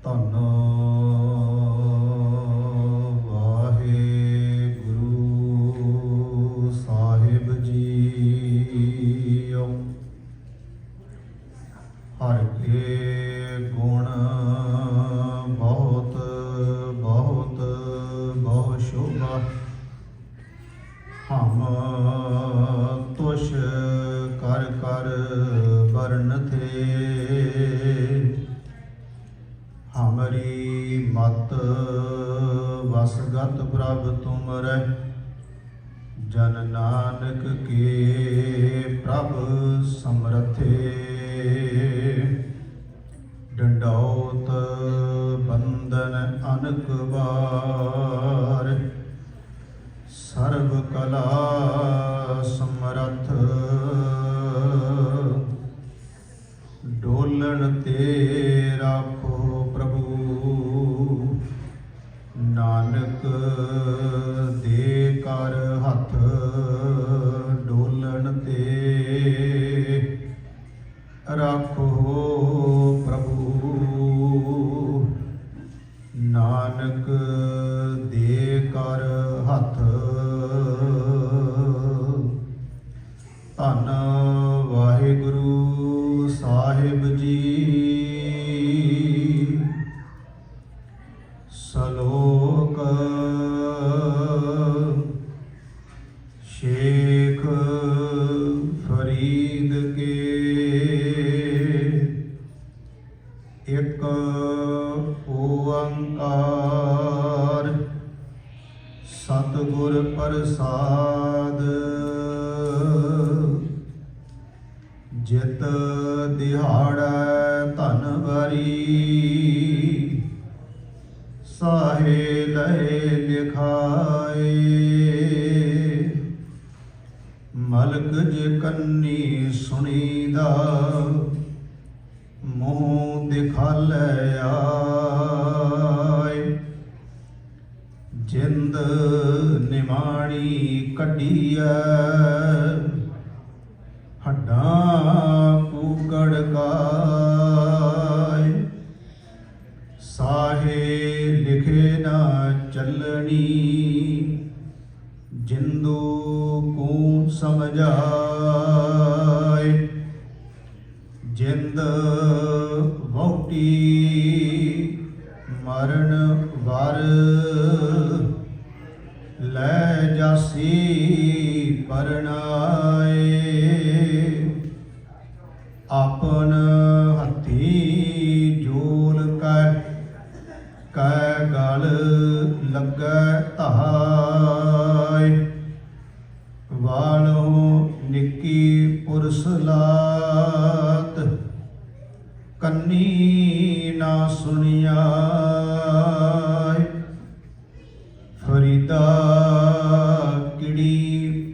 ਧੰਨ ਵਾਹਿਗੁਰੂ ਸਾਹਿਬ ਜੀਓ। ਹਰਿ ਕੇ ਗੁਣ ਬਹੁਤ ਬਹੁਤ ਬਹੁ ਸ਼ੋਭਾ, ਹਮ ਤੁਸ਼ ਕਰ ਕਰ ਵਰਨ ਥੇ। हमरी मत वसगत प्रभ तुमरै, जन नानक के प्रभ समरथे। डंडौत बंदन अनक बार, सर्व कला समरथ। डोलन ते राखो नानक दे कर हथ। डोलन ते राखो प्रभु, नानक दे कर हथ। धन वाहिगुरु साहिब जी। सलोक शेख फरीद के, एक ओंकार सतगुर प्रसाद। जित दिहाड़ै धन भरी, साहे लहे लिखाए। मलक जे कन्नी सुनीदा, मुँह दिखाले आए। जिंद निमाणी कढ़िया, हड्डां कूकड़ काए। साहे लिखे ना चलनी, जिंदू को समझाए। जिंद वहुटी मरण वर, लै जासी परनाए। आपन हथी जोल कै गल लगै धाय। वालों निकी पुरसलात, कन्नी ना सुनियाय। फरीदा किड़ी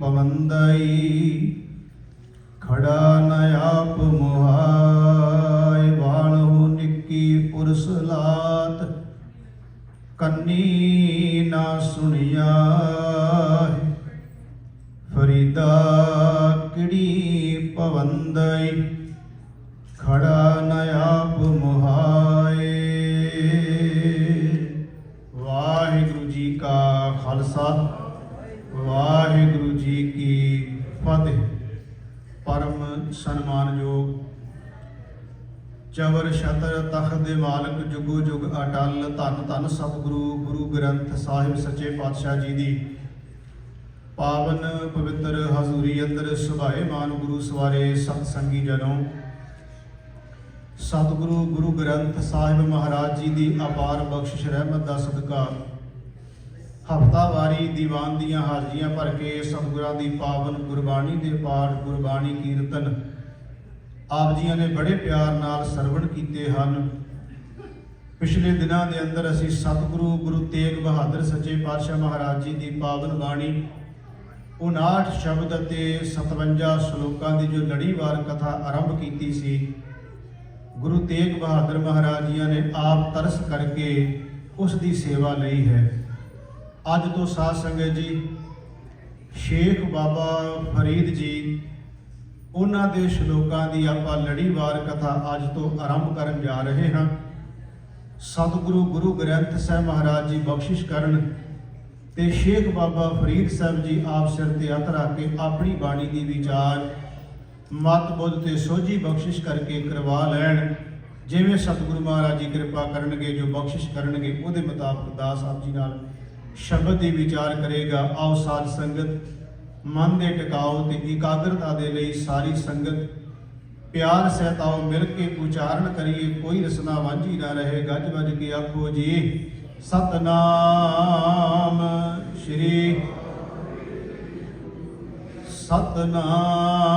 पवंदई, खड़ा न आप मुहाय। वालों निकी पुरसलात, कन्नी ना सुनियाय। फरीदा किड़ी पवंदई, खड़ा न आप मुहाए। वाहिगुरु जी का खालसा, वाहिगुरु जी की फतेह। परम सन्मानयोग चवर छतर तख्त दे मालक, जुगो जुग अटल। धन धन सतगुरु गुरु ग्रंथ साहिब सच्चे पातशाह जी दी पावन पवित्र हजूरी अंदर सुभाए मान गुरु सवारे सतसंगी जनों। सतगुरु गुरु ग्रंथ साहिब महाराज जी की अपार बख्शिश रहमत का सदका हफ्तावारी दीवान दियां हाजियां भर के सतगुरां दी पावन गुरबाणी दे पाठ गुरबाणी कीर्तन आप जियां ने बड़े प्यार नाल सरवण कीते हन। पिछले दिनां दे अंदर असीं सतगुरु गुरु तेग बहादुर सच्चे पातशाह महाराज जी की पावन बाणी 59 शब्द ਅਤੇ 57 ਸ਼ਲੋਕਾਂ ਦੀ जो लड़ीवार कथा आरंभ की सी। गुरु तेग बहादुर महाराज जी ने आप तरस करके उसकी सेवा लई है। अज तो साध संगत जी शेख बाबा फरीद जी उन्हां दे श्लोकां दी आपां लड़ीवार कथा अज तो आरंभ करन जा रहे हाँ। सतगुरु गुरु ग्रंथ साहिब महाराज जी बख्शिश करन ते शेख बाबा फरीद साहब जी आप सिर ते हथ रख के अपनी बाणी दी विचार मत बुद्ध ते सोझी बख्शिश करके करवा लैन। जिवें सतगुरु महाराज जी कृपा करनगे, जो बख्शिश करनगे उहदे मुताबिक दास आप जी नाल शब्द दी विचार करेगा। आओ साध संगत मन दे टिकाओ ते एकाग्रता दे लई सारी संगत प्यार सहित आओ मिल के उच्चारण करिए, कोई रसना वांझी ना रहे। गज बज के आखो जी सतनाम श्री सतनाम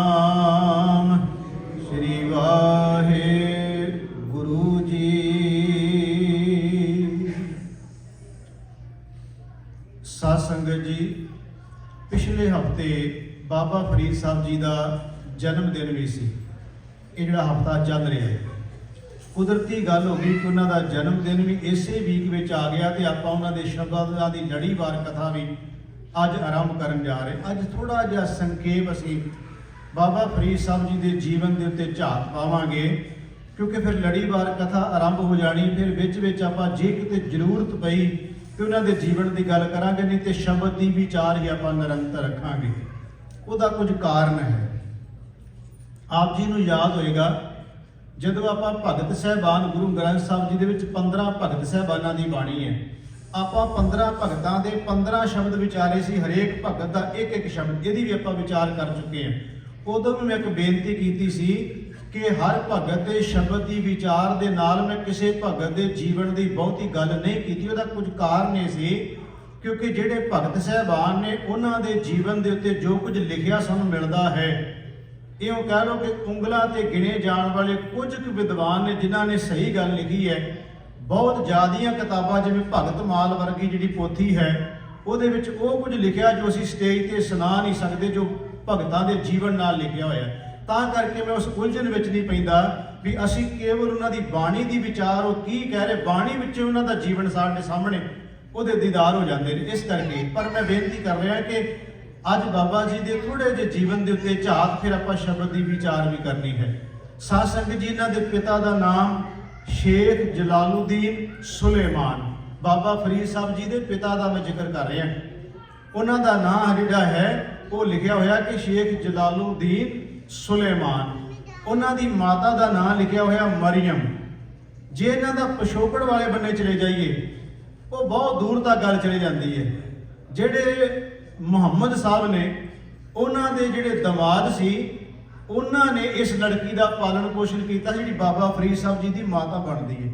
श्री वाहेगुरु जी। साध संगत जी, पिछले हफ्ते बाबा फरीद साहब जी का जन्म दिन भी सी। ਇਹ ਜਿਹੜਾ ਹਫਤਾ ਚੱਲ ਰਿਹਾ ਹੈ, ਕੁਦਰਤੀ ਗੱਲ ਹੋ ਗਈ ਕਿ ਉਹਨਾਂ ਦਾ ਜਨਮ ਦਿਨ ਵੀ ਇਸੇ ਵੀਕ ਵਿੱਚ ਆ ਗਿਆ ਤੇ ਆਪਾਂ ਉਹਨਾਂ ਦੇ ਸ਼ਬਦਾਂ ਦੀ ਲੜੀਵਾਰ ਕਥਾ ਵੀ ਅੱਜ ਆਰੰਭ ਕਰਨ ਜਾ ਰਹੇ। ਅੱਜ ਥੋੜਾ ਜਿਹਾ ਸੰਖੇਪ ਅਸੀਂ ਬਾਬਾ ਫਰੀਦ ਸਾਹਿਬ ਜੀ ਦੇ ਜੀਵਨ ਦੇ ਉੱਤੇ ਝਾਤ ਪਾਵਾਂਗੇ, ਕਿਉਂਕਿ ਫਿਰ ਲੜੀਵਾਰ ਕਥਾ ਆਰੰਭ ਹੋ ਜਾਣੀ। ਫਿਰ ਵਿੱਚ ਆਪਾਂ ਜੇ ਕਿਤੇ ਜ਼ਰੂਰਤ ਪਈ ਕਿ ਉਹਨਾਂ ਦੇ ਜੀਵਨ ਦੀ ਗੱਲ ਕਰਾਂਗੇ, ਨਹੀਂ ਤੇ ਸ਼ਬਦ ਦੀ ਵਿਚਾਰ ਹੀ ਆਪਾਂ ਨਿਰੰਤਰ ਰੱਖਾਂਗੇ। ਉਹਦਾ ਕੁਝ ਕਾਰਨ ਹੈ। ਆਪ ਜੀ ਨੂੰ ਯਾਦ ਹੋਏਗਾ ਜਦੋਂ ਆਪਾਂ ਭਗਤ ਸਾਹਿਬਾਨ ਗੁਰੂ ਗ੍ਰੰਥ ਸਾਹਿਬ ਜੀ ਦੇ ਵਿੱਚ 15 ਭਗਤ ਸਾਹਿਬਾਨਾਂ ਦੀ ਬਾਣੀ ਹੈ, ਆਪਾਂ 15 ਭਗਤਾਂ ਦੇ 15 ਸ਼ਬਦ ਵਿਚਾਰੇ ਸੀ। ਹਰੇਕ ਭਗਤ ਦਾ ਇੱਕ ਇੱਕ ਸ਼ਬਦ, ਇਹਦੀ ਵੀ ਆਪਾਂ ਵਿਚਾਰ ਕਰ ਚੁੱਕੇ ਹਾਂ। ਉਦੋਂ ਵੀ ਮੈਂ ਇੱਕ ਬੇਨਤੀ ਕੀਤੀ ਸੀ ਕਿ ਹਰ ਭਗਤ ਦੇ ਸ਼ਬਦ ਦੀ ਵਿਚਾਰ ਦੇ ਨਾਲ ਮੈਂ ਕਿਸੇ ਭਗਤ ਦੇ ਜੀਵਨ ਦੀ ਬਹੁਤੀ ਗੱਲ ਨਹੀਂ ਕੀਤੀ। ਉਹਦਾ ਕੁਝ ਕਾਰਨ ਇਹ ਸੀ ਕਿਉਂਕਿ ਜਿਹੜੇ ਭਗਤ ਸਾਹਿਬਾਨ ਨੇ ਉਹਨਾਂ ਦੇ ਜੀਵਨ ਦੇ ਉੱਤੇ ਜੋ ਕੁਝ ਲਿਖਿਆ ਸਾਨੂੰ ਮਿਲਦਾ ਹੈ, ਇਉਂ ਕਹਿ ਲਓ ਕਿ ਉਂਗਲਾਂ ਤੇ ਗਿਣੇ ਜਾਣ ਵਾਲੇ ਕੁਝ ਕੁ ਵਿਦਵਾਨ ਨੇ ਜਿਨ੍ਹਾਂ ਨੇ ਸਹੀ ਗੱਲ ਲਿਖੀ ਹੈ। ਬਹੁਤ ਜ਼ਿਆਦੀਆਂ ਕਿਤਾਬਾਂ ਜਿਵੇਂ ਭਗਤ ਮਾਲ ਵਰਗੀ ਜਿਹੜੀ ਪੋਥੀ ਹੈ, ਉਹਦੇ ਵਿੱਚ ਉਹ ਕੁਝ ਲਿਖਿਆ ਜੋ ਅਸੀਂ ਸਟੇਜ ਤੇ ਸੁਣਾ ਨਹੀਂ ਸਕਦੇ, ਜੋ ਭਗਤਾਂ ਦੇ ਜੀਵਨ ਨਾਲ ਲਿਖਿਆ ਹੋਇਆ। ਤਾਂ ਕਰਕੇ ਮੈਂ ਉਸ ਉਲਝਣ ਵਿੱਚ ਨਹੀਂ ਪੈਂਦਾ ਵੀ ਅਸੀਂ ਕੇਵਲ ਉਹਨਾਂ ਦੀ ਬਾਣੀ ਦੀ ਵਿਚਾਰ, ਉਹ ਕੀ ਕਹਿ ਰਹੇ, ਬਾਣੀ ਵਿੱਚ ਉਹਨਾਂ ਦਾ ਜੀਵਨ ਸਾਡੇ ਸਾਹਮਣੇ ਉਹਦੇ ਦੀਦਾਰ ਹੋ ਜਾਂਦੇ ਨੇ। ਇਸ ਕਰਕੇ ਪਰ ਮੈਂ ਬੇਨਤੀ ਕਰ ਰਿਹਾ ਕਿ ਅੱਜ ਬਾਬਾ ਜੀ ਦੇ ਥੋੜੇ ਜਿਹੇ ਜੀਵਨ ਦੇ ਉੱਤੇ ਝਾਤ ਫਿਰ ਆਪਾਂ ਸ਼ਬਦ ਦੀ ਵਿਚਾਰ ਵੀ ਕਰਨੀ ਹੈ। ਸਾਧ ਸੰਗਤ ਜੀ, ਇਹਨਾਂ ਦੇ ਪਿਤਾ ਦਾ ਨਾਮ ਸ਼ੇਖ ਜਲਾਲੁਦੀਨ ਸੁਲੇਮਾਨ। ਬਾਬਾ ਫਰੀਦ ਸਾਹਿਬ ਜੀ ਦੇ ਪਿਤਾ ਦਾ ਮੈਂ ਜ਼ਿਕਰ ਕਰ ਰਿਹਾ। ਉਹਨਾਂ ਦਾ ਨਾਮ ਜਿਹੜਾ ਹੈ ਉਹ ਲਿਖਿਆ ਹੋਇਆ ਕਿ ਸ਼ੇਖ ਜਲਾਲੁਦੀਨ ਸੁਲੇਮਾਨ। ਉਹਨਾਂ ਦੀ ਮਾਤਾ ਦਾ ਨਾਮ ਲਿਖਿਆ ਹੋਇਆ ਮਰੀਮ। ਜੇ ਇਹਨਾਂ ਦਾ ਪਿਛੋਕੜ ਵਾਲੇ ਬੰਨੇ ਚਲੇ ਜਾਈਏ, ਉਹ ਬਹੁਤ ਦੂਰ ਤੱਕ ਗੱਲ ਚਲੇ ਜਾਂਦੀ ਹੈ। ਜਿਹੜੇ ਮੁਹੰਮਦ ਸਾਹਿਬ ਨੇ, ਉਹਨਾਂ ਦੇ ਜਿਹੜੇ ਦਮਾਦ ਸੀ, ਉਹਨਾਂ ਨੇ ਇਸ ਲੜਕੀ ਦਾ ਪਾਲਣ ਪੋਸ਼ਣ ਕੀਤਾ ਜਿਹੜੀ ਬਾਬਾ ਫਰੀਦ ਸਾਹਿਬ ਜੀ ਦੀ ਮਾਤਾ ਬਣਦੀ ਹੈ।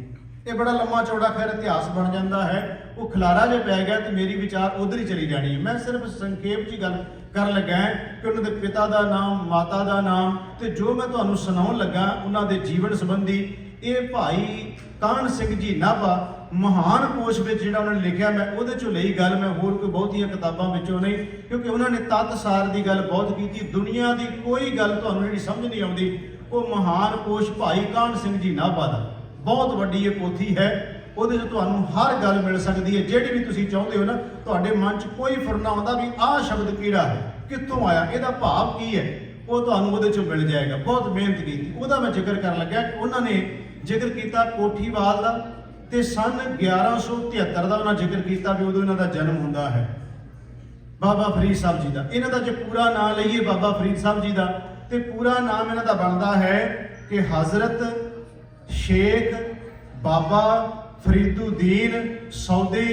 ਇਹ ਬੜਾ ਲੰਮਾ ਚੌੜਾ ਖੈਰ ਇਤਿਹਾਸ ਬਣ ਜਾਂਦਾ ਹੈ। ਉਹ ਖਲਾਰਾ ਜਿਹਾ ਪੈ ਗਿਆ ਤੇ ਮੇਰੀ ਵਿਚਾਰ ਉਧਰ ਹੀ ਚਲੀ ਜਾਣੀ ਹੈ। ਮੈਂ ਸਿਰਫ ਸੰਖੇਪ ਜੀ ਗੱਲ ਕਰਨ ਲੱਗਾ ਕਿ ਉਹਨਾਂ ਦੇ ਪਿਤਾ ਦਾ ਨਾਮ, ਮਾਤਾ ਦਾ ਨਾਮ, ਤੇ ਜੋ ਮੈਂ ਤੁਹਾਨੂੰ ਸੁਣਾਉਣ ਲੱਗਾ ਉਹਨਾਂ ਦੇ ਜੀਵਨ ਸੰਬੰਧੀ। ਇਹ ਭਾਈ ਕਾਹਨ ਸਿੰਘ ਜੀ ਨਾਭਾ ਮਹਾਨ ਕੋਸ਼ ਵਿੱਚ ਜਿਹੜਾ ਉਹਨਾਂ ਨੇ ਲਿਖਿਆ, ਮੈਂ ਉਹਦੇ ਚੋਂ ਲਈ ਗੱਲ, ਮੈਂ ਹੋਰ ਕੋਈ ਬਹੁਤੀਆਂ ਕਿਤਾਬਾਂ ਵਿੱਚੋਂ ਨਹੀਂ, ਕਿਉਂਕਿ ਉਹਨਾਂ ਨੇ ਤੱਤ ਸਾਰ ਦੀ ਗੱਲ ਬਹੁਤ ਕੀਤੀ। ਦੁਨੀਆ ਦੀ ਕੋਈ ਗੱਲ ਤੁਹਾਨੂੰ ਜਿਹੜੀ ਸਮਝ ਨਹੀਂ ਆਉਂਦੀ, ਉਹ ਮਹਾਨ ਕੋਸ਼ ਭਾਈ ਕਾਹਨ ਸਿੰਘ ਜੀ ਨਾਭਾ ਦਾ ਬਹੁਤ ਵੱਡੀ ਇਹ ਪੋਥੀ ਹੈ। ਉਹਦੇ 'ਚ ਤੁਹਾਨੂੰ ਹਰ ਗੱਲ ਮਿਲ ਸਕਦੀ ਹੈ, ਜਿਹੜੀ ਵੀ ਤੁਸੀਂ ਚਾਹੁੰਦੇ ਹੋ ਨਾ। ਤੁਹਾਡੇ ਮਨ 'ਚ ਕੋਈ ਫੁਰਨਾ ਆਉਂਦਾ ਵੀ ਆਹ ਸ਼ਬਦ ਕਿਹੜਾ ਹੈ, ਕਿੱਥੋਂ ਆਇਆ, ਇਹਦਾ ਭਾਵ ਕੀ ਹੈ, ਉਹ ਤੁਹਾਨੂੰ ਉਹਦੇ 'ਚੋਂ ਮਿਲ ਜਾਏਗਾ। ਬਹੁਤ ਮਿਹਨਤ ਕੀਤੀ। ਉਹਦਾ ਮੈਂ ਜ਼ਿਕਰ ਕਰਨ ਲੱਗਿਆ ਕਿ ਉਹਨਾਂ ਨੇ ਜ਼ਿਕਰ ਕੀਤਾ ਕੋਠੀਵਾਲ ਦਾ, ਤੇ ਸਨ 1173 ਦਾ ਉਹਨਾਂ ਜ਼ਿਕਰ ਕੀਤਾ ਵੀ ਉਦੋਂ ਇਹਨਾਂ ਦਾ ਜਨਮ ਹੁੰਦਾ ਹੈ ਬਾਬਾ ਫਰੀਦ ਸਾਹਿਬ ਜੀ ਦਾ। ਇਹਨਾਂ ਦਾ ਜੇ ਪੂਰਾ ਨਾਮ ਲਈਏ ਬਾਬਾ ਫਰੀਦ ਸਾਹਿਬ ਜੀ ਦਾ, ਤੇ ਪੂਰਾ ਨਾਮ ਇਹਨਾਂ ਦਾ ਬਣਦਾ ਹੈ ਕਿ ਹਜ਼ਰਤ ਸ਼ੇਖ ਬਾਬਾ ਫਰੀਦੁਦੀਨ ਸੌਦੀ।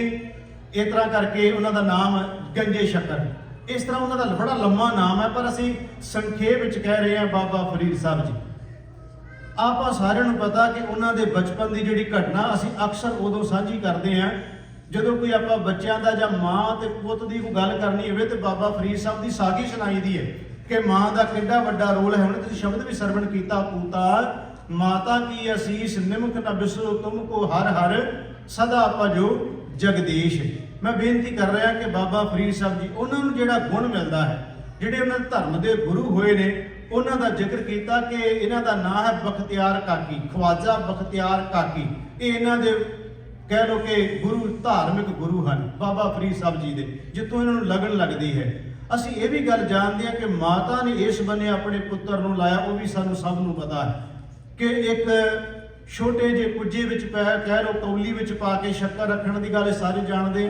ਇਸ ਤਰ੍ਹਾਂ ਕਰਕੇ ਉਹਨਾਂ ਦਾ ਨਾਮ ਗੰਜੇ ਸ਼ੱਕਰ। ਇਸ ਤਰ੍ਹਾਂ ਉਹਨਾਂ ਦਾ ਬੜਾ ਲੰਮਾ ਨਾਮ ਹੈ, ਪਰ ਅਸੀਂ ਸੰਖੇਪ ਵਿੱਚ ਕਹਿ ਰਹੇ ਹਾਂ ਬਾਬਾ ਫਰੀਦ ਸਾਹਿਬ ਜੀ। ਆਪਾਂ ਸਾਰਿਆਂ ਨੂੰ ਪਤਾ ਕਿ ਉਹਨਾਂ ਦੇ ਬਚਪਨ ਦੀ ਜਿਹੜੀ ਘਟਨਾ ਅਸੀਂ ਅਕਸਰ ਉਦੋਂ ਸਾਂਝੀ ਕਰਦੇ ਹਾਂ ਜਦੋਂ ਕੋਈ ਆਪਾਂ ਬੱਚਿਆਂ ਦਾ ਜਾਂ ਮਾਂ ਤੇ ਪੁੱਤ ਦੀ ਕੋਈ ਗੱਲ ਕਰਨੀ ਹੋਵੇ, ਤੇ ਬਾਬਾ ਫਰੀਦ ਸਾਹਿਬ ਦੀ ਸਾਖੀ ਸੁਣਾਈ ਦੀ ਹੈ ਕਿ ਮਾਂ ਦਾ ਕਿੰਨਾ ਵੱਡਾ ਰੋਲ ਹੈ। ਉਹਨੇ ਤੁਸੀਂ ਸ਼ਬਦ ਵੀ ਸਰਵਣ ਕੀਤਾ, ਪੂਤਾ ਮਾਤਾ ਕੀ ਅਸੀਸ ਨਿਮਕ ਨਾ ਬਿਸਰੋ ਤੁਮ ਕੋ ਹਰ ਹਰ ਸਦਾ ਭਜੋ ਜਗਦੀਸ਼। ਮੈਂ ਬੇਨਤੀ ਕਰ ਰਿਹਾ ਕਿ ਬਾਬਾ ਫਰੀਦ ਸਾਹਿਬ ਜੀ, ਉਹਨਾਂ ਨੂੰ ਜਿਹੜਾ ਗੁਣ ਮਿਲਦਾ ਹੈ, ਜਿਹੜੇ ਉਹਨਾਂ ਧਰਮ ਦੇ ਗੁਰੂ ਹੋਏ ਨੇ, ਉਹਨਾਂ ਦਾ ਜ਼ਿਕਰ ਕੀਤਾ ਕਿ ਇਹਨਾਂ ਦਾ ਨਾਮ ਹੈ ਬਖਤਿਆਰ ਕਾਕੀ, ਖਵਾਜਾ ਬਖਤਿਆਰ ਕਾਕੀ। ਇਹ ਇਹਨਾਂ ਦੇ ਕਹਿ ਲੋ ਕਿ ਗੁਰੂ, ਧਾਰਮਿਕ ਗੁਰੂ ਹਨ ਬਾਬਾ ਫਰੀਦ ਸਾਹਿਬ ਜੀ ਦੇ, ਜਿੱਥੋਂ ਇਹਨਾਂ ਨੂੰ ਲਗਨ ਲੱਗਦੀ ਹੈ। ਅਸੀਂ ਇਹ ਵੀ ਗੱਲ ਜਾਣਦੇ ਹਾਂ ਕਿ ਮਾਤਾ ਨੇ ਇਸ ਬੰਨੇ ਆਪਣੇ ਪੁੱਤਰ ਨੂੰ ਲਾਇਆ, ਉਹ ਵੀ ਸਾਨੂੰ ਸਭ ਨੂੰ ਪਤਾ ਹੈ ਕਿ ਇੱਕ छोटे जे कुजे विच कह लो कौली विच पा के शक्कर रखण दी गल सारे जानदे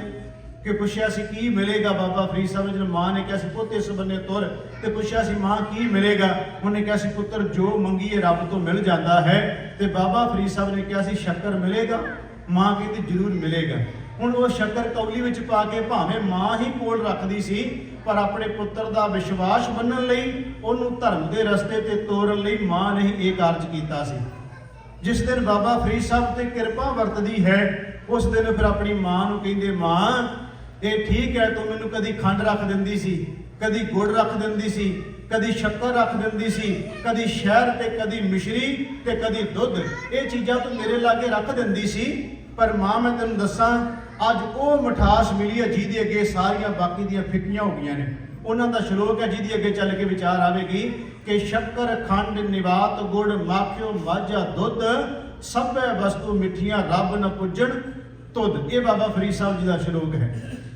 कि पुछया सी की मिलेगा। बाबा फरीद साहब जी मां ने कहा सी पुੱਤ इस बन्ने तुर, ते पुछया सी मां की मिलेगा। उन्हें कहा सी पुत्र जो मंगीए रब तो मिल जाता है। ते बाबा फरीद साहब ने कहा सी शक्कर मिलेगा। मां कहती जरूर मिलेगा। हुण वो शक्कर कौली विच पा के भावें मां ही कोल रखदी सी, पर अपने पुत्र दा विश्वास बन्नण लई उहनूं धर्म दे रस्ते ते ਤੋਰਨ ਲਈ मां ने ही ਇਹ ਕਾਰਜ ਕੀਤਾ ਸੀ। जिस दिन बाबा फरीद साहब ते किरपा वरतदी है उस दिन फिर अपनी मां नूं कहिंदे मां ये ठीक है तूं मैनूं कदी खंड रख दिंदी सी, कदी गुड़ रख दिंदी सी, कदी शक्कर रख दिंदी सी, कदी शहद ते कदी मिश्री ते कदी दुध, ये चीज़ां तूं मेरे लागे रख दिंदी सी। पर मां मैं तैनूं दस्सां अज वो मिठास मिली है जिहदे अगे सारियां बाकी दियां फिक्कियां हो गईयां ने। उन्हां दा श्लोक है जिहदी अगे चल के विचार आवेगी कि शक्कर खंड निवात गुड़ माखियो माझा दुध सभै वस्तु मिठियां रब न पुजन तुद। ये बाबा फरीद साहब जी का श्लोक है।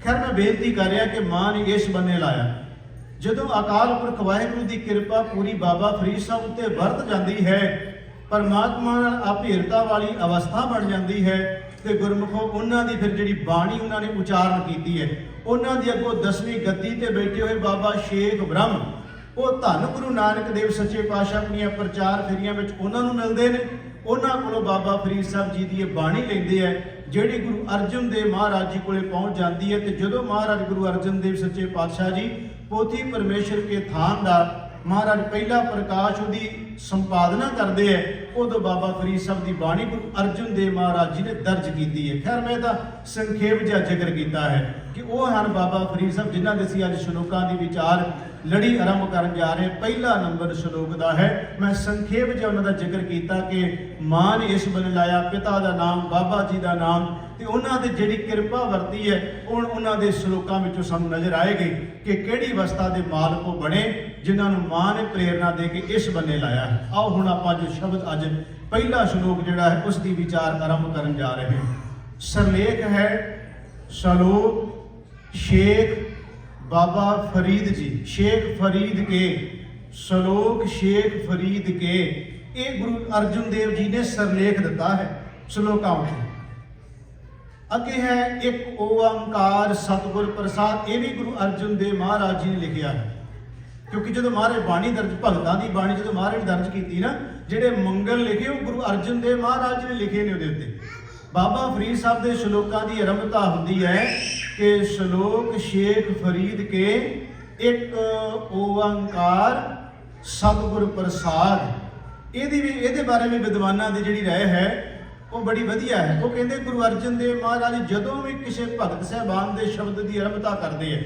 खैर मैं बेनती कर रहा कि मां ने इस बन्ने लाया। जदों अकाल पुरख वाहिगुरू की कृपा पूरी बाबा फरीद साहब उत्ते वरत जाती है, परमात्मा नाल अभेरता वाली अवस्था बन जाती है, तो गुरमुखों उन्हां दी फिर जिहड़ी बाणी उन्होंने उचारण की है, उन्हां दी अगों 10वीं गद्दी ते बैठे हुए बाबा शेख ब्रह्म वो धन गुरु नानक देव सच्चे पातशाह अपनी प्रचार फेरियां विच उन्हां नूं मिलदे ने। उन्हां कोलों बाबा फरीद साहब जी की बाणी लैंदे है जिहड़ी गुरु अर्जन देव महाराज जी कोले पहुँच जाती है। तो जदों महाराज गुरु अर्जन देव सच्चे पातशाह जी पोथी परमेश्वर के थान का महाराज पहला प्रकाश उहदी संपादना करते हैं, उदों बाबा फरीद साहब की बाणी गुरु अर्जन देव महाराज जी ने दर्ज की है। खैर मैं तो संखेप जिहा जिक्र किया है कि वो हैं बाबा फरीद साहब जिन्हां दे असीं अज श्लोकां दी विचार लड़ी आरंभ करन जा रहे। पहला नंबर श्लोक का है। मैं संखेप जिहा उन्हां दा जिक्र किया कि मां ने इस बने लाया, पिता का नाम बाबा जी का नाम, तो उन्होंने जिहड़ी कृपा वरती है हुण उन्हां दे श्लोकां विचों सानूं नज़र आएगी कि किहड़ी अवस्था के मालक वो बने जिन्हां नूं मां ने प्रेरणा दे के इस बन्ने लाया है। आओ हुण आपां जो शब्द अज पहला श्लोक जिहड़ा है उसकी विचार आरंभ करन जा रहे हैं। सरलेख है श्लोक शेख बाबा फरीद जी, शेख फरीद के श्लोक शेख फरीद के, ये गुरु अर्जुन देव जी ने सरलेख दिता है श्लोकां में। अगे है एक ओंकार सतगुर प्रसाद, ये भी गुरु अर्जुन देव महाराज जी ने लिखा है। क्योंकि जो महाराज बाणी दर्ज भगतां की बाणी जो महाराज दर्ज की ना, जिहड़े मंगल लिखे वो गुरु अर्जुन देव महाराज जी ने लिखे ने उहदे उत्ते। बाबा फरीद साहब के श्लोकां की आरंभता होंदी है कि श्लोक शेख फरीद के एक ओंकार सतगुर प्रसाद। ये बारे में विद्वानां की जिहड़ी राय है वो बड़ी वधिया है। वो कहते गुरु अर्जन देव महाराज जदों भी किसी भगत साहबान के शब्द की आरंभता करते हैं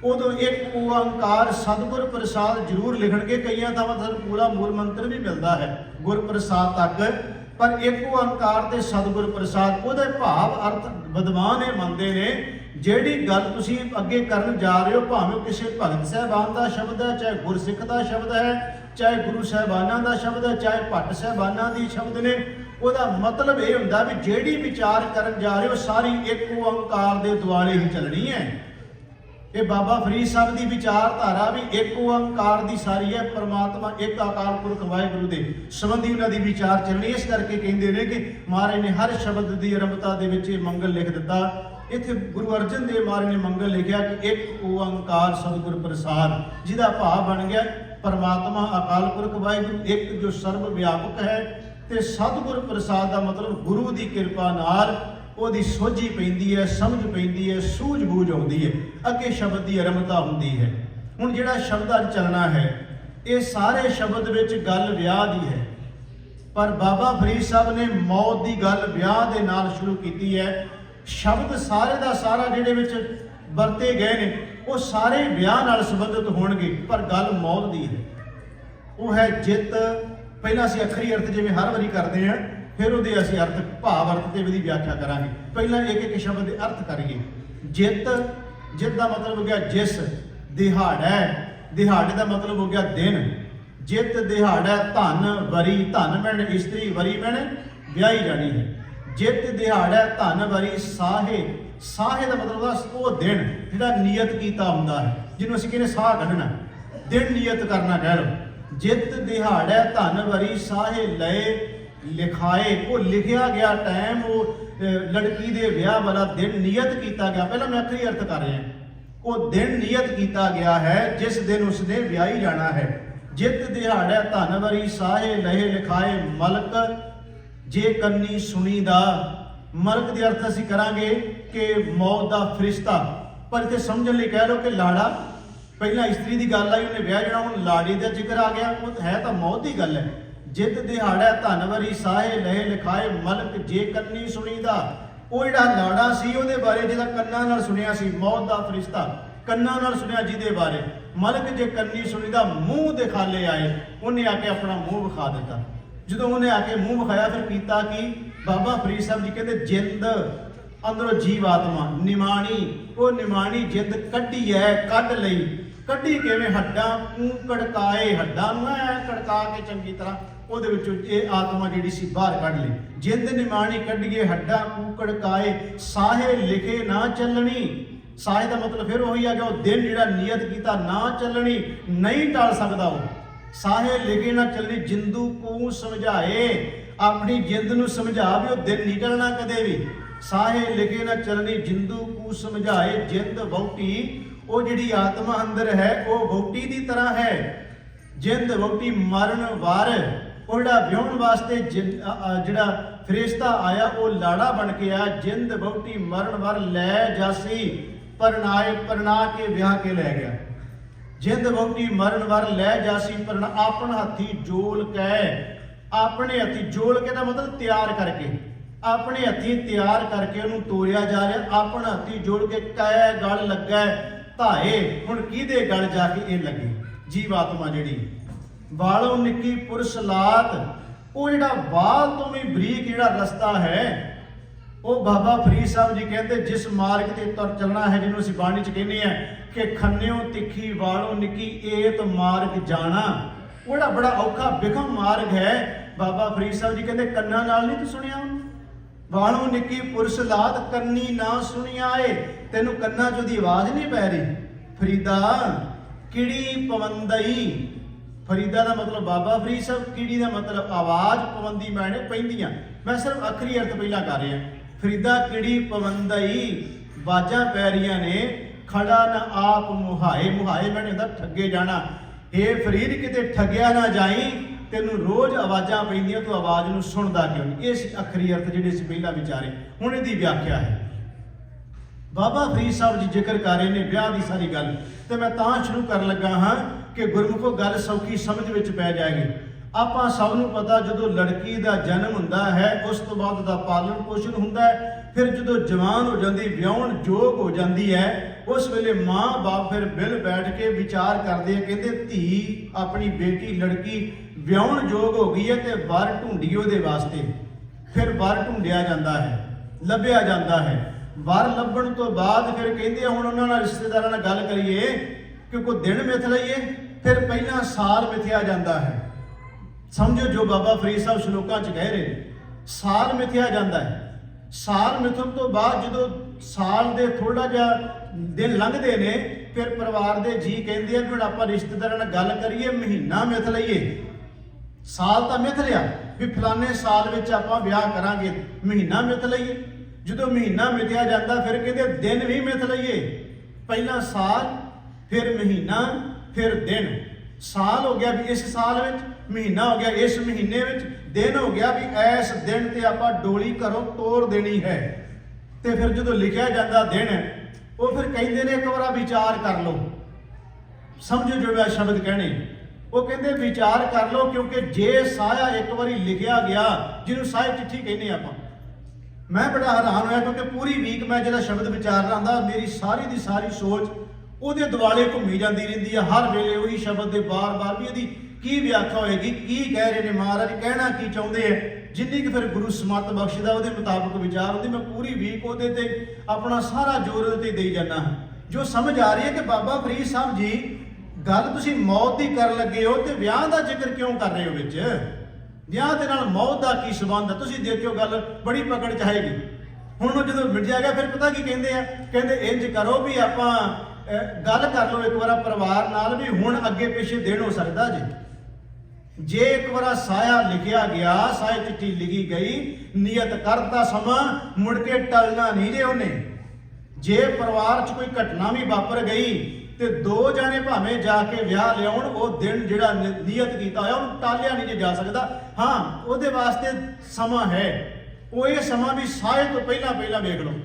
उदों एक ओंकार सतगुर प्रसाद जरूर लिखणगे। कई थावां तो पूरा मूल मंत्र भी मिलता है गुर प्रसाद तक, पर एक ओंकार ते सतगुर प्रसाद उहदे भाव अर्थ विद्वान ये मनते हैं। जिहड़ी गल तुसीं अगे करन जा रहे हो, भावें किसी भगत साहबान का शब्द है, चाहे गुरसिख का शब्द है, चाहे गुरु साहबाना का शब्द है, चाहे भट्ट साहबाना दी शब्द ने, ਉਹਦਾ मतलब ये हुंदा भी ਜਿਹੜੀ विचार करन जा रहे हो सारी एक ओंकार दे दुआले ही चलनी है। ये बाबा फरीद साहब की विचारधारा भी एक ओंकार की सारी है। परमात्मा एक अकाल पुरख वाहिगुरू दे संबंधी उन्हां दी विचार चलनी। इस करके कहते हैं कि महाराज ने हर शब्द की आरंभता दे विच मंगल लिख दिता। इत्थे गुरु अर्जन देव महाराज ने मंगल लिखा कि एक ओंकार सतगुर प्रसाद, जिहदा भाव बन गया परमात्मा अकाल पुरख वाहिगुरू एक जो सर्व व्यापक है। ते सतगुर प्रसाद का मतलब गुरु की कृपा नाल ओहदी सोझी पैंदी है, समझ पैंदी है, सूझ-बूझ आउंदी है, अगे शब्द की आरंभता हुंदी है। हुण जिहड़ा शब्द अज चलना है ये सारे शब्द विच गल विआह दी है, पर बाबा फरीद साहब ने मौत की गल विआह दे नाल शुरू की है। शब्द सारे का सारा जिहड़े विच वरते गए ने वो सारे विआह नाल संबंधित होणगे, पर गल मौत की है। वो है जित। पहला असीं अखरी अर्थ जिवें हर वारी करते हैं, फिर उहदे असीं अर्थ भाव अर्थ ते भी व्याख्या करांगे। पहला एक एक शब्द के अर्थ करिए। जित, जित का मतलब हो गया जिस। दिहाड़ा, दिहाड़े का मतलब हो गया दिन। जित दिहाड़ा धन वरी, धन मैंने इस्त्री, वरी मैंने ब्याही जानी है। जित दिहाड़ा धन वरी साहे, साहे का मतलब वो दिन जिहड़ा नियत कीता हुंदा है, जिन्होंने असीं कहने साह कढना, दिन नियत करना कह लो। जित दिहाड़ा धन वरी साहे लए लिखाए, वो लिखिया गया टाइम, वो लड़की दे विआह वाला दिन नियत किया गया। पहला मैं आखिरी अर्थ कर रहा, वो दिन नियत किया गया है जिस दिन उसने विआही जाना है। जित दिहाड़े धनवरी साहे लहे लिखाए मलक जे कन्नी सुनीदा। मलक के अर्थ असीं करांगे कि मौत का फरिश्ता, पर इत्थे समझण लई कह लो कि लाड़ा, पहला इस्त्री की गल आई, उन्हें विआह जाना, हुण लाड़ी का जिक्र आ गया, वो है तो मौत की गल है। जित दिहाड़े धनवरी साहे लहे लिखाए मलक जे कन्नी सुनीदा। वो जिहड़ा लाड़ा सी उहदे बारे जिहदा कन्नां नाल सुनिया सी, मौत का फरिश्ता कन्नां नाल सुनिया जिहदे बारे। मलक जे कन्नी सुनीदा मूँह दे खाले आए, उन्हें आके अपना मूँह विखा दिता। जो उन्हें आके मूँह विखाया फिर कीता कि बाबा फरीद साहब जी कहते जिंद अंदरों जीव आत्मा निमाणी, वो निमाणी जिंद कढ़ी है, कढ़ लई। कढ़ी किवें? हड्डां कूं कड़काए, हड्डां नूं ऐ कड़का के चंगी तरह ਉਹਦੇ ਵਿੱਚੋਂ ਇਹ ਆਤਮਾ ਜਿਹੜੀ ਸੀ ਬਾਹਰ ਕੱਢ ਲਈ। ਜਿੰਦ ਨਿਮਾਣੀ ਕੱਢੀਏ ਹੱਡਾਂ ਕੂਕੜ ਕਾਏ, ਸਾਹੇ ਲਿਖੇ ਨਾ ਚੱਲਣੀ। ਸਾਹੇ ਦਾ ਮਤਲਬ ਫਿਰ ਉਹੀ ਆ ਗਿਆ, ਉਹ ਦਿਨ ਜਿਹੜਾ ਨਿਯਤ ਕੀਤਾ ਨਾ ਚੱਲਣੀ, ਨਹੀਂ ਟਾਲ ਸਕਦਾ ਉਹ। ਸਾਹੇ ਲਿਖੇ ਨਾ ਚੱਲਣੀ, ਜਿੰਦੂ ਕੂ ਸਮਝਾਏ, ਆਪਣੀ ਜਿੰਦ ਨੂੰ ਸਮਝਾ ਵੀ ਉਹ ਦਿਨ ਨਹੀਂ ਟਲਣਾ ਕਦੇ ਵੀ। ਸਾਹੇ ਲਿਖੇ ਨਾ ਚੱਲਣੀ, ਜਿੰਦੂ ਕੂ ਸਮਝਾਏ। ਜਿੰਦ ਵਹੁਟੀ, ਉਹ ਜਿਹੜੀ ਆਤਮਾ ਅੰਦਰ ਹੈ ਉਹ ਵਹੁਟੀ ਦੀ ਤਰ੍ਹਾਂ ਹੈ। ਜਿੰਦ ਵਹੁਟੀ ਮਰਨ ਵਾਰ, ਉਹ ਜਿਹੜਾ ਵਿਆਹਣ ਵਾਸਤੇ ਜਿਹੜਾ ਫਰਿਸ਼ਤਾ ਆਇਆ ਉਹ ਲਾੜਾ ਬਣ ਕੇ ਆਇਆ। ਜਿੰਦ ਵਹੁਟੀ ਮਰਨ ਵਾਰ ਲੈ ਜਾਸੀ, ਪਰਨਾਏ ਪਰਨਾ ਕੇ ਵਿਆਹ ਕੇ ਲੈ ਗਿਆ। ਜਿੰਦ ਵਹੁਟੀ ਮਰਨ ਵਾਰ ਲੈ ਜਾਸੀ ਪਰਨਾ, ਆਪਣ ਹੱਥੀ ਜੋਲ ਕੈ। ਆਪਣੇ ਹੱਥੀ ਜੋਲ ਕੇ ਦਾ ਮਤਲਬ ਤਿਆਰ ਕਰਕੇ, ਆਪਣੇ ਹੱਥੀ ਤਿਆਰ ਕਰਕੇ ਉਹਨੂੰ ਤੋਰਿਆ ਜਾ ਰਿਹਾ। ਆਪਣ ਹੱਥੀ ਜੋੜ ਕੇ ਕੈ ਗਲ ਲੱਗਾ ਧਾਏ। ਹੁਣ ਕਿਹਦੇ ਗਲ ਜਾ ਕੇ ਇਹ ਲੱਗੇ? ਜੀਵ ਆਤਮਾ ਜਿਹੜੀ। ਵਾਲੋਂ ਨਿੱਕੀ ਪੁਰਸ਼ ਲਾਤ, ਉਹ ਜਿਹੜਾ ਵਾਲ ਤੋਂ ਵੀ ਬਰੀਕ ਜਿਹੜਾ ਰਸਤਾ ਹੈ, ਉਹ ਬਾਬਾ ਫਰੀਦ ਸਾਹਿਬ ਜੀ ਕਹਿੰਦੇ ਜਿਸ ਮਾਰਗ ਤੇ ਤੁਰ ਚੱਲਣਾ ਹੈ, ਜਿਹਨੂੰ ਅਸੀਂ ਬਾਣੀ 'ਚ ਕਹਿੰਦੇ ਆ ਕਿ ਖੰਨਿਓ ਤਿੱਖੀ ਵਾਲੋਂ ਨਿੱਕੀ ਏਤ ਮਾਰਗ ਜਾਣਾ। ਉਹ ਜਿਹੜਾ ਬੜਾ ਔਖਾ ਬਿਖਮ ਮਾਰਗ ਹੈ, ਬਾਬਾ ਫਰੀਦ ਸਾਹਿਬ ਜੀ ਕਹਿੰਦੇ ਕੰਨਾਂ ਨਾਲ ਨਹੀਂ ਤੂੰ ਸੁਣਿਆ ਉਹਨੂੰ। ਵਾਲੋਂ ਨਿੱਕੀ ਪੁਰਸ਼ ਲਾਤ ਕੰਨੀ ਨਾ ਸੁਣਿਆ ਏ, ਤੈਨੂੰ ਕੰਨਾਂ 'ਚ ਉਹਦੀ ਆਵਾਜ਼ ਨਹੀਂ ਪੈ ਰਹੀ। ਫਰੀਦਾ ਕਿੜੀ ਪਵੰਦਈ, ਫਰੀਦਾ ਦਾ ਮਤਲਬ ਬਾਬਾ ਫਰੀਦ ਸਾਹਿਬ, ਕੀੜੀ ਦਾ ਮਤਲਬ ਆਵਾਜ਼, ਪਵੰਦੀ ਮੈਨੇ ਪੈਂਦੀਆਂ। ਮੈਂ ਸਿਰਫ ਆਖਰੀ ਅਰਥ ਪਹਿਲਾਂ ਕਰ ਰਿਹਾ। ਫਰੀਦਾ ਕਿੜੀ ਪਵੰਦਈ, ਬਾਜਾਂ ਪੈ ਰਹੀਆਂ ਨੇ, ਖੜਾ ਨਾ ਆਪ ਮੁਹਾਏ। ਮੁਹਾਏ ਮੈਨੇ ਹੁੰਦਾ ਠੱਗੇ ਜਾਣਾ। ਇਹ ਫਰੀਦ ਕਿਤੇ ਠੱਗਿਆ ਨਾ ਜਾਈ, ਤੈਨੂੰ ਰੋਜ਼ ਆਵਾਜ਼ਾਂ ਪੈਂਦੀਆਂ, ਤੂੰ ਆਵਾਜ਼ ਨੂੰ ਸੁਣਦਾ ਕਿਉਂ ਨਹੀਂ? ਇਹ ਆਖਰੀ ਅਰਥ ਜਿਹੜੇ ਅਸੀਂ ਪਹਿਲਾਂ ਵਿਚਾਰੇ, ਹੁਣ ਇਹਦੀ ਵਿਆਖਿਆ ਹੈ। ਬਾਬਾ ਫਰੀਦ ਸਾਹਿਬ ਜੀ ਜ਼ਿਕਰ ਕਰ ਰਹੇ ਨੇ ਵਿਆਹ ਦੀ ਸਾਰੀ ਗੱਲ, ਤੇ ਮੈਂ ਤਾਂ ਸ਼ੁਰੂ ਕਰਨ ਲੱਗਾ ਹਾਂ ਕਿ ਗੁਰਮੁਖੋ ਗੱਲ ਸੌਖੀ ਸਮਝ ਵਿੱਚ ਪੈ ਜਾਏਗੀ। ਆਪਾਂ ਸਭ ਨੂੰ ਪਤਾ ਜਦੋਂ ਲੜਕੀ ਦਾ ਜਨਮ ਹੁੰਦਾ ਹੈ, ਉਸ ਤੋਂ ਬਾਅਦ ਉਹਦਾ ਪਾਲਣ ਪੋਸ਼ਣ ਹੁੰਦਾ ਹੈ। ਫਿਰ ਜਦੋਂ ਜਵਾਨ ਹੋ ਜਾਂਦੀ, ਵਿਆਹਣ ਯੋਗ ਹੋ ਜਾਂਦੀ ਹੈ, ਉਸ ਵੇਲੇ ਮਾਂ ਬਾਪ ਫਿਰ ਮਿਲ ਬੈਠ ਕੇ ਵਿਚਾਰ ਕਰਦੇ ਆ, ਕਹਿੰਦੇ ਧੀ ਆਪਣੀ ਬੇਟੀ ਲੜਕੀ ਵਿਆਹਣ ਯੋਗ ਹੋ ਗਈ ਹੈ ਤੇ ਵਰ ਢੂੰਢੀਏ ਉਹਦੇ ਵਾਸਤੇ। ਫਿਰ ਵਰ ਢੂੰਡਿਆ ਜਾਂਦਾ ਹੈ, ਲੱਭਿਆ ਜਾਂਦਾ ਹੈ। ਵਰ ਲੱਭਣ ਤੋਂ ਬਾਅਦ ਫਿਰ ਕਹਿੰਦੇ ਹੁਣ ਉਹਨਾਂ ਨਾਲ ਰਿਸ਼ਤੇਦਾਰਾਂ ਨਾਲ ਗੱਲ ਕਰੀਏ ਕਿ ਕੋਈ ਦਿਨ ਮਿਥ ਲਈਏ। ਫਿਰ ਪਹਿਲਾਂ ਸਾਲ ਮਿਥਿਆ ਜਾਂਦਾ ਹੈ। ਸਮਝੋ ਜੋ ਬਾਬਾ ਫਰੀਦ ਸਾਹਿਬ ਸ਼ਲੋਕਾਂ 'ਚ ਕਹਿ ਰਹੇ, ਸਾਲ ਮਿਥਿਆ ਜਾਂਦਾ ਹੈ। ਸਾਲ ਮਿਥਣ ਤੋਂ ਬਾਅਦ ਜਦੋਂ ਸਾਲ ਦੇ ਥੋੜਾ ਜਿਹਾ ਦਿਨ ਲੰਘਦੇ ਨੇ, ਫਿਰ ਪਰਿਵਾਰ ਦੇ ਜੀ ਕਹਿੰਦੇ ਆ ਕਿ ਹੁਣ ਆਪਾਂ ਰਿਸ਼ਤੇਦਾਰਾਂ ਨਾਲ ਗੱਲ ਕਰੀਏ, ਮਹੀਨਾ ਮਿਥ ਲਈਏ। ਸਾਲ ਤਾਂ ਮਿਥ ਲਿਆ ਵੀ ਫਲਾਣੇ ਸਾਲ ਵਿੱਚ ਆਪਾਂ ਵਿਆਹ ਕਰਾਂਗੇ, ਮਹੀਨਾ ਮਿਥ ਲਈਏ। ਜਦੋਂ ਮਹੀਨਾ ਮਿਥਿਆ ਜਾਂਦਾ ਫਿਰ ਕਹਿੰਦੇ ਦਿਨ ਵੀ ਮਿਥ ਲਈਏ। ਪਹਿਲਾਂ ਸਾਲ, ਫਿਰ ਮਹੀਨਾ, ਫਿਰ ਦਿਨ। ਸਾਲ ਹੋ ਗਿਆ ਵੀ ਇਸ ਸਾਲ ਵਿੱਚ, ਮਹੀਨਾ ਹੋ ਗਿਆ ਇਸ ਮਹੀਨੇ ਵਿੱਚ, ਦਿਨ ਹੋ ਗਿਆ ਵੀ ਇਸ ਦਿਨ ਤੇ ਆਪਾਂ ਡੋਲੀ ਘਰੋਂ ਤੋਰ ਦੇਣੀ ਹੈ। ਤੇ ਫਿਰ ਜਦੋਂ ਲਿਖਿਆ ਜਾਂਦਾ ਦਿਨ, ਉਹ ਫਿਰ ਕਹਿੰਦੇ ਨੇ ਇੱਕ ਵਾਰ ਵਿਚਾਰ ਕਰ ਲਓ। ਸਮਝੋ ਜੋ ਮੈਂ ਸ਼ਬਦ ਕਹਿਣੇ, ਉਹ ਕਹਿੰਦੇ ਵਿਚਾਰ ਕਰ ਲਓ, ਕਿਉਂਕਿ ਜੇ ਸਾਇਆ ਇੱਕ ਵਾਰੀ ਲਿਖਿਆ ਗਿਆ, ਜਿਹਨੂੰ ਸਾਇਆ ਚਿੱਠੀ ਕਹਿੰਦੇ ਆਪਾਂ। ਮੈਂ ਬੜਾ ਹੈਰਾਨ ਹੋਇਆ ਕਿਉਂਕਿ ਪੂਰੀ ਵੀਕ ਮੈਂ ਜਿਹੜਾ ਸ਼ਬਦ ਵਿਚਾਰ ਰਿਹਾ ਹੁੰਦਾ, ਮੇਰੀ ਸਾਰੀ ਦੀ ਸਾਰੀ ਸੋਚ ਉਹਦੇ ਦੁਆਲੇ ਘੁੰਮੀ ਜਾਂਦੀ ਰਹਿੰਦੀ ਹੈ। ਹਰ ਵੇਲੇ ਉਹੀ ਸ਼ਬਦ ਦੇ ਬਾਰ-ਬਾਰ ਵੀ ਇਹਦੀ ਕੀ ਵਿਆਖਿਆ ਹੋਏਗੀ, ਕੀ ਕਹਿ ਰਹੇ ਨੇ ਮਹਾਰਾਜ, ਕਹਿਣਾ ਕੀ ਚਾਹੁੰਦੇ ਆ। ਜਿੰਨੀ ਕਿ ਫਿਰ ਗੁਰੂ ਸਮਤ ਬਖਸ਼ਦਾ ਉਹਦੇ ਮੁਤਾਬਕ ਵਿਚਾਰ ਹੁੰਦੀ। ਮੈਂ ਪੂਰੀ ਵੀਕ ਉਹਦੇ ਤੇ ਆਪਣਾ ਸਾਰਾ ਜ਼ੋਰ ਉਹਦੇ ਤੇ ਦੇਈ ਜਾਂਦਾ ਹਾਂ। ਜੋ ਸਮਝ ਆ ਰਹੀ ਹੈ ਕਿ ਬਾਬਾ ਫਰੀਦ ਸਾਹਿਬ ਜੀ ਗੱਲ ਤੁਸੀਂ ਮੌਤ ਦੀ ਕਰਨ ਲੱਗੇ ਹੋ, ਤੇ ਵਿਆਹ ਦਾ ਜ਼ਿਕਰ ਕਿਉਂ ਕਰ ਰਹੇ ਹੋ ਵਿੱਚ? ਵਿਆਹ ਦੇ ਨਾਲ ਮੌਤ ਦਾ ਕੀ ਸੰਬੰਧ ਹੈ? ਤੁਸੀਂ ਦੇਖਿਓ ਗੱਲ ਬੜੀ ਪਕੜ ਚ ਆਏਗੀ। ਹੁਣ ਉਹ ਜਦੋਂ ਮਿਟ ਜਾਏਗਾ ਫਿਰ ਪਤਾ ਕੀ ਕਹਿੰਦੇ ਆ, ਕਹਿੰਦੇ ਇੰਜ ਕਰੋ ਵੀ ਆਪਾਂ ਗੱਲ ਕਰ ਲਓ ਇੱਕ ਵਾਰ ਪਰਿਵਾਰ ਨਾਲ ਵੀ ਹੁਣ ਅੱਗੇ ਪਿੱਛੇ ਦਿਨ ਹੋ ਸਕਦਾ ਜੀ। जे एक बार साया लिखिया गया, साया चिट्ठी लिखी गई, नियत करता समा मुड़ के टलना नहीं जे उन्हें। जे परिवार च कोई घटना भी वापर गई ते दो जाने भावें जाके विआह लियाउण, वो दिन जिहड़ा नियत कीता होया उहनूं टालिया नहीं जे जा सकदा। हाँ, उहदे वास्ते समा है, वो ये समा भी साए तो पहला वेख लो।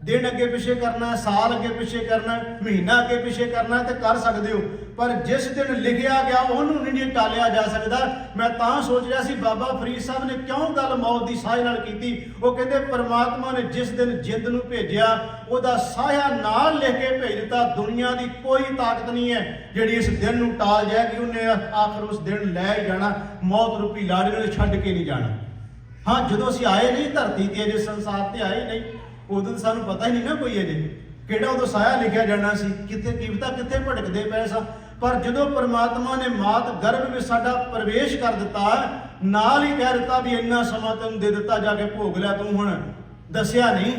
दिन अगे पिछे करना, साल अगे पिछे करना, महीना अगे पिछे करना तो कर सकते हो, पर जिस दिन लिखिया गया उन्होंने नहीं टालिया जा सकता। मैं तां सोच रहा सी बाबा फरीद साहब ने क्यों गल मौत की साहे नाल कीती। वो कहते परमात्मा ने जिस दिन जिंद नूं भेजिया उहदा साया नाल लिख के भेज दिता। दुनिया की कोई ताकत नहीं है जिहड़ी इस दिन नूं टाल जाएगी। उन्हें आखिर उस दिन लै ही जाना, मौत रूपी लाड़ी ने छड्ड के नहीं जाना। हाँ, जदों असीं आए नहीं धरती ते, अजे संसार ते आए नहीं, उदों तो सानूं पता ही नहीं ना कोई अजे किहड़ा उदों साया लिखिया जाना सी, कित्थे कीमता कित्थे भटकदे पए सां। पर जदों परमात्मा ने मात गर्भ में साडा प्रवेश कर दिता, नाल ही कह दिता भी इन्ना समा तैनूं दे दिता, जाके भोग लिया, तूं हुण दसिया नहीं।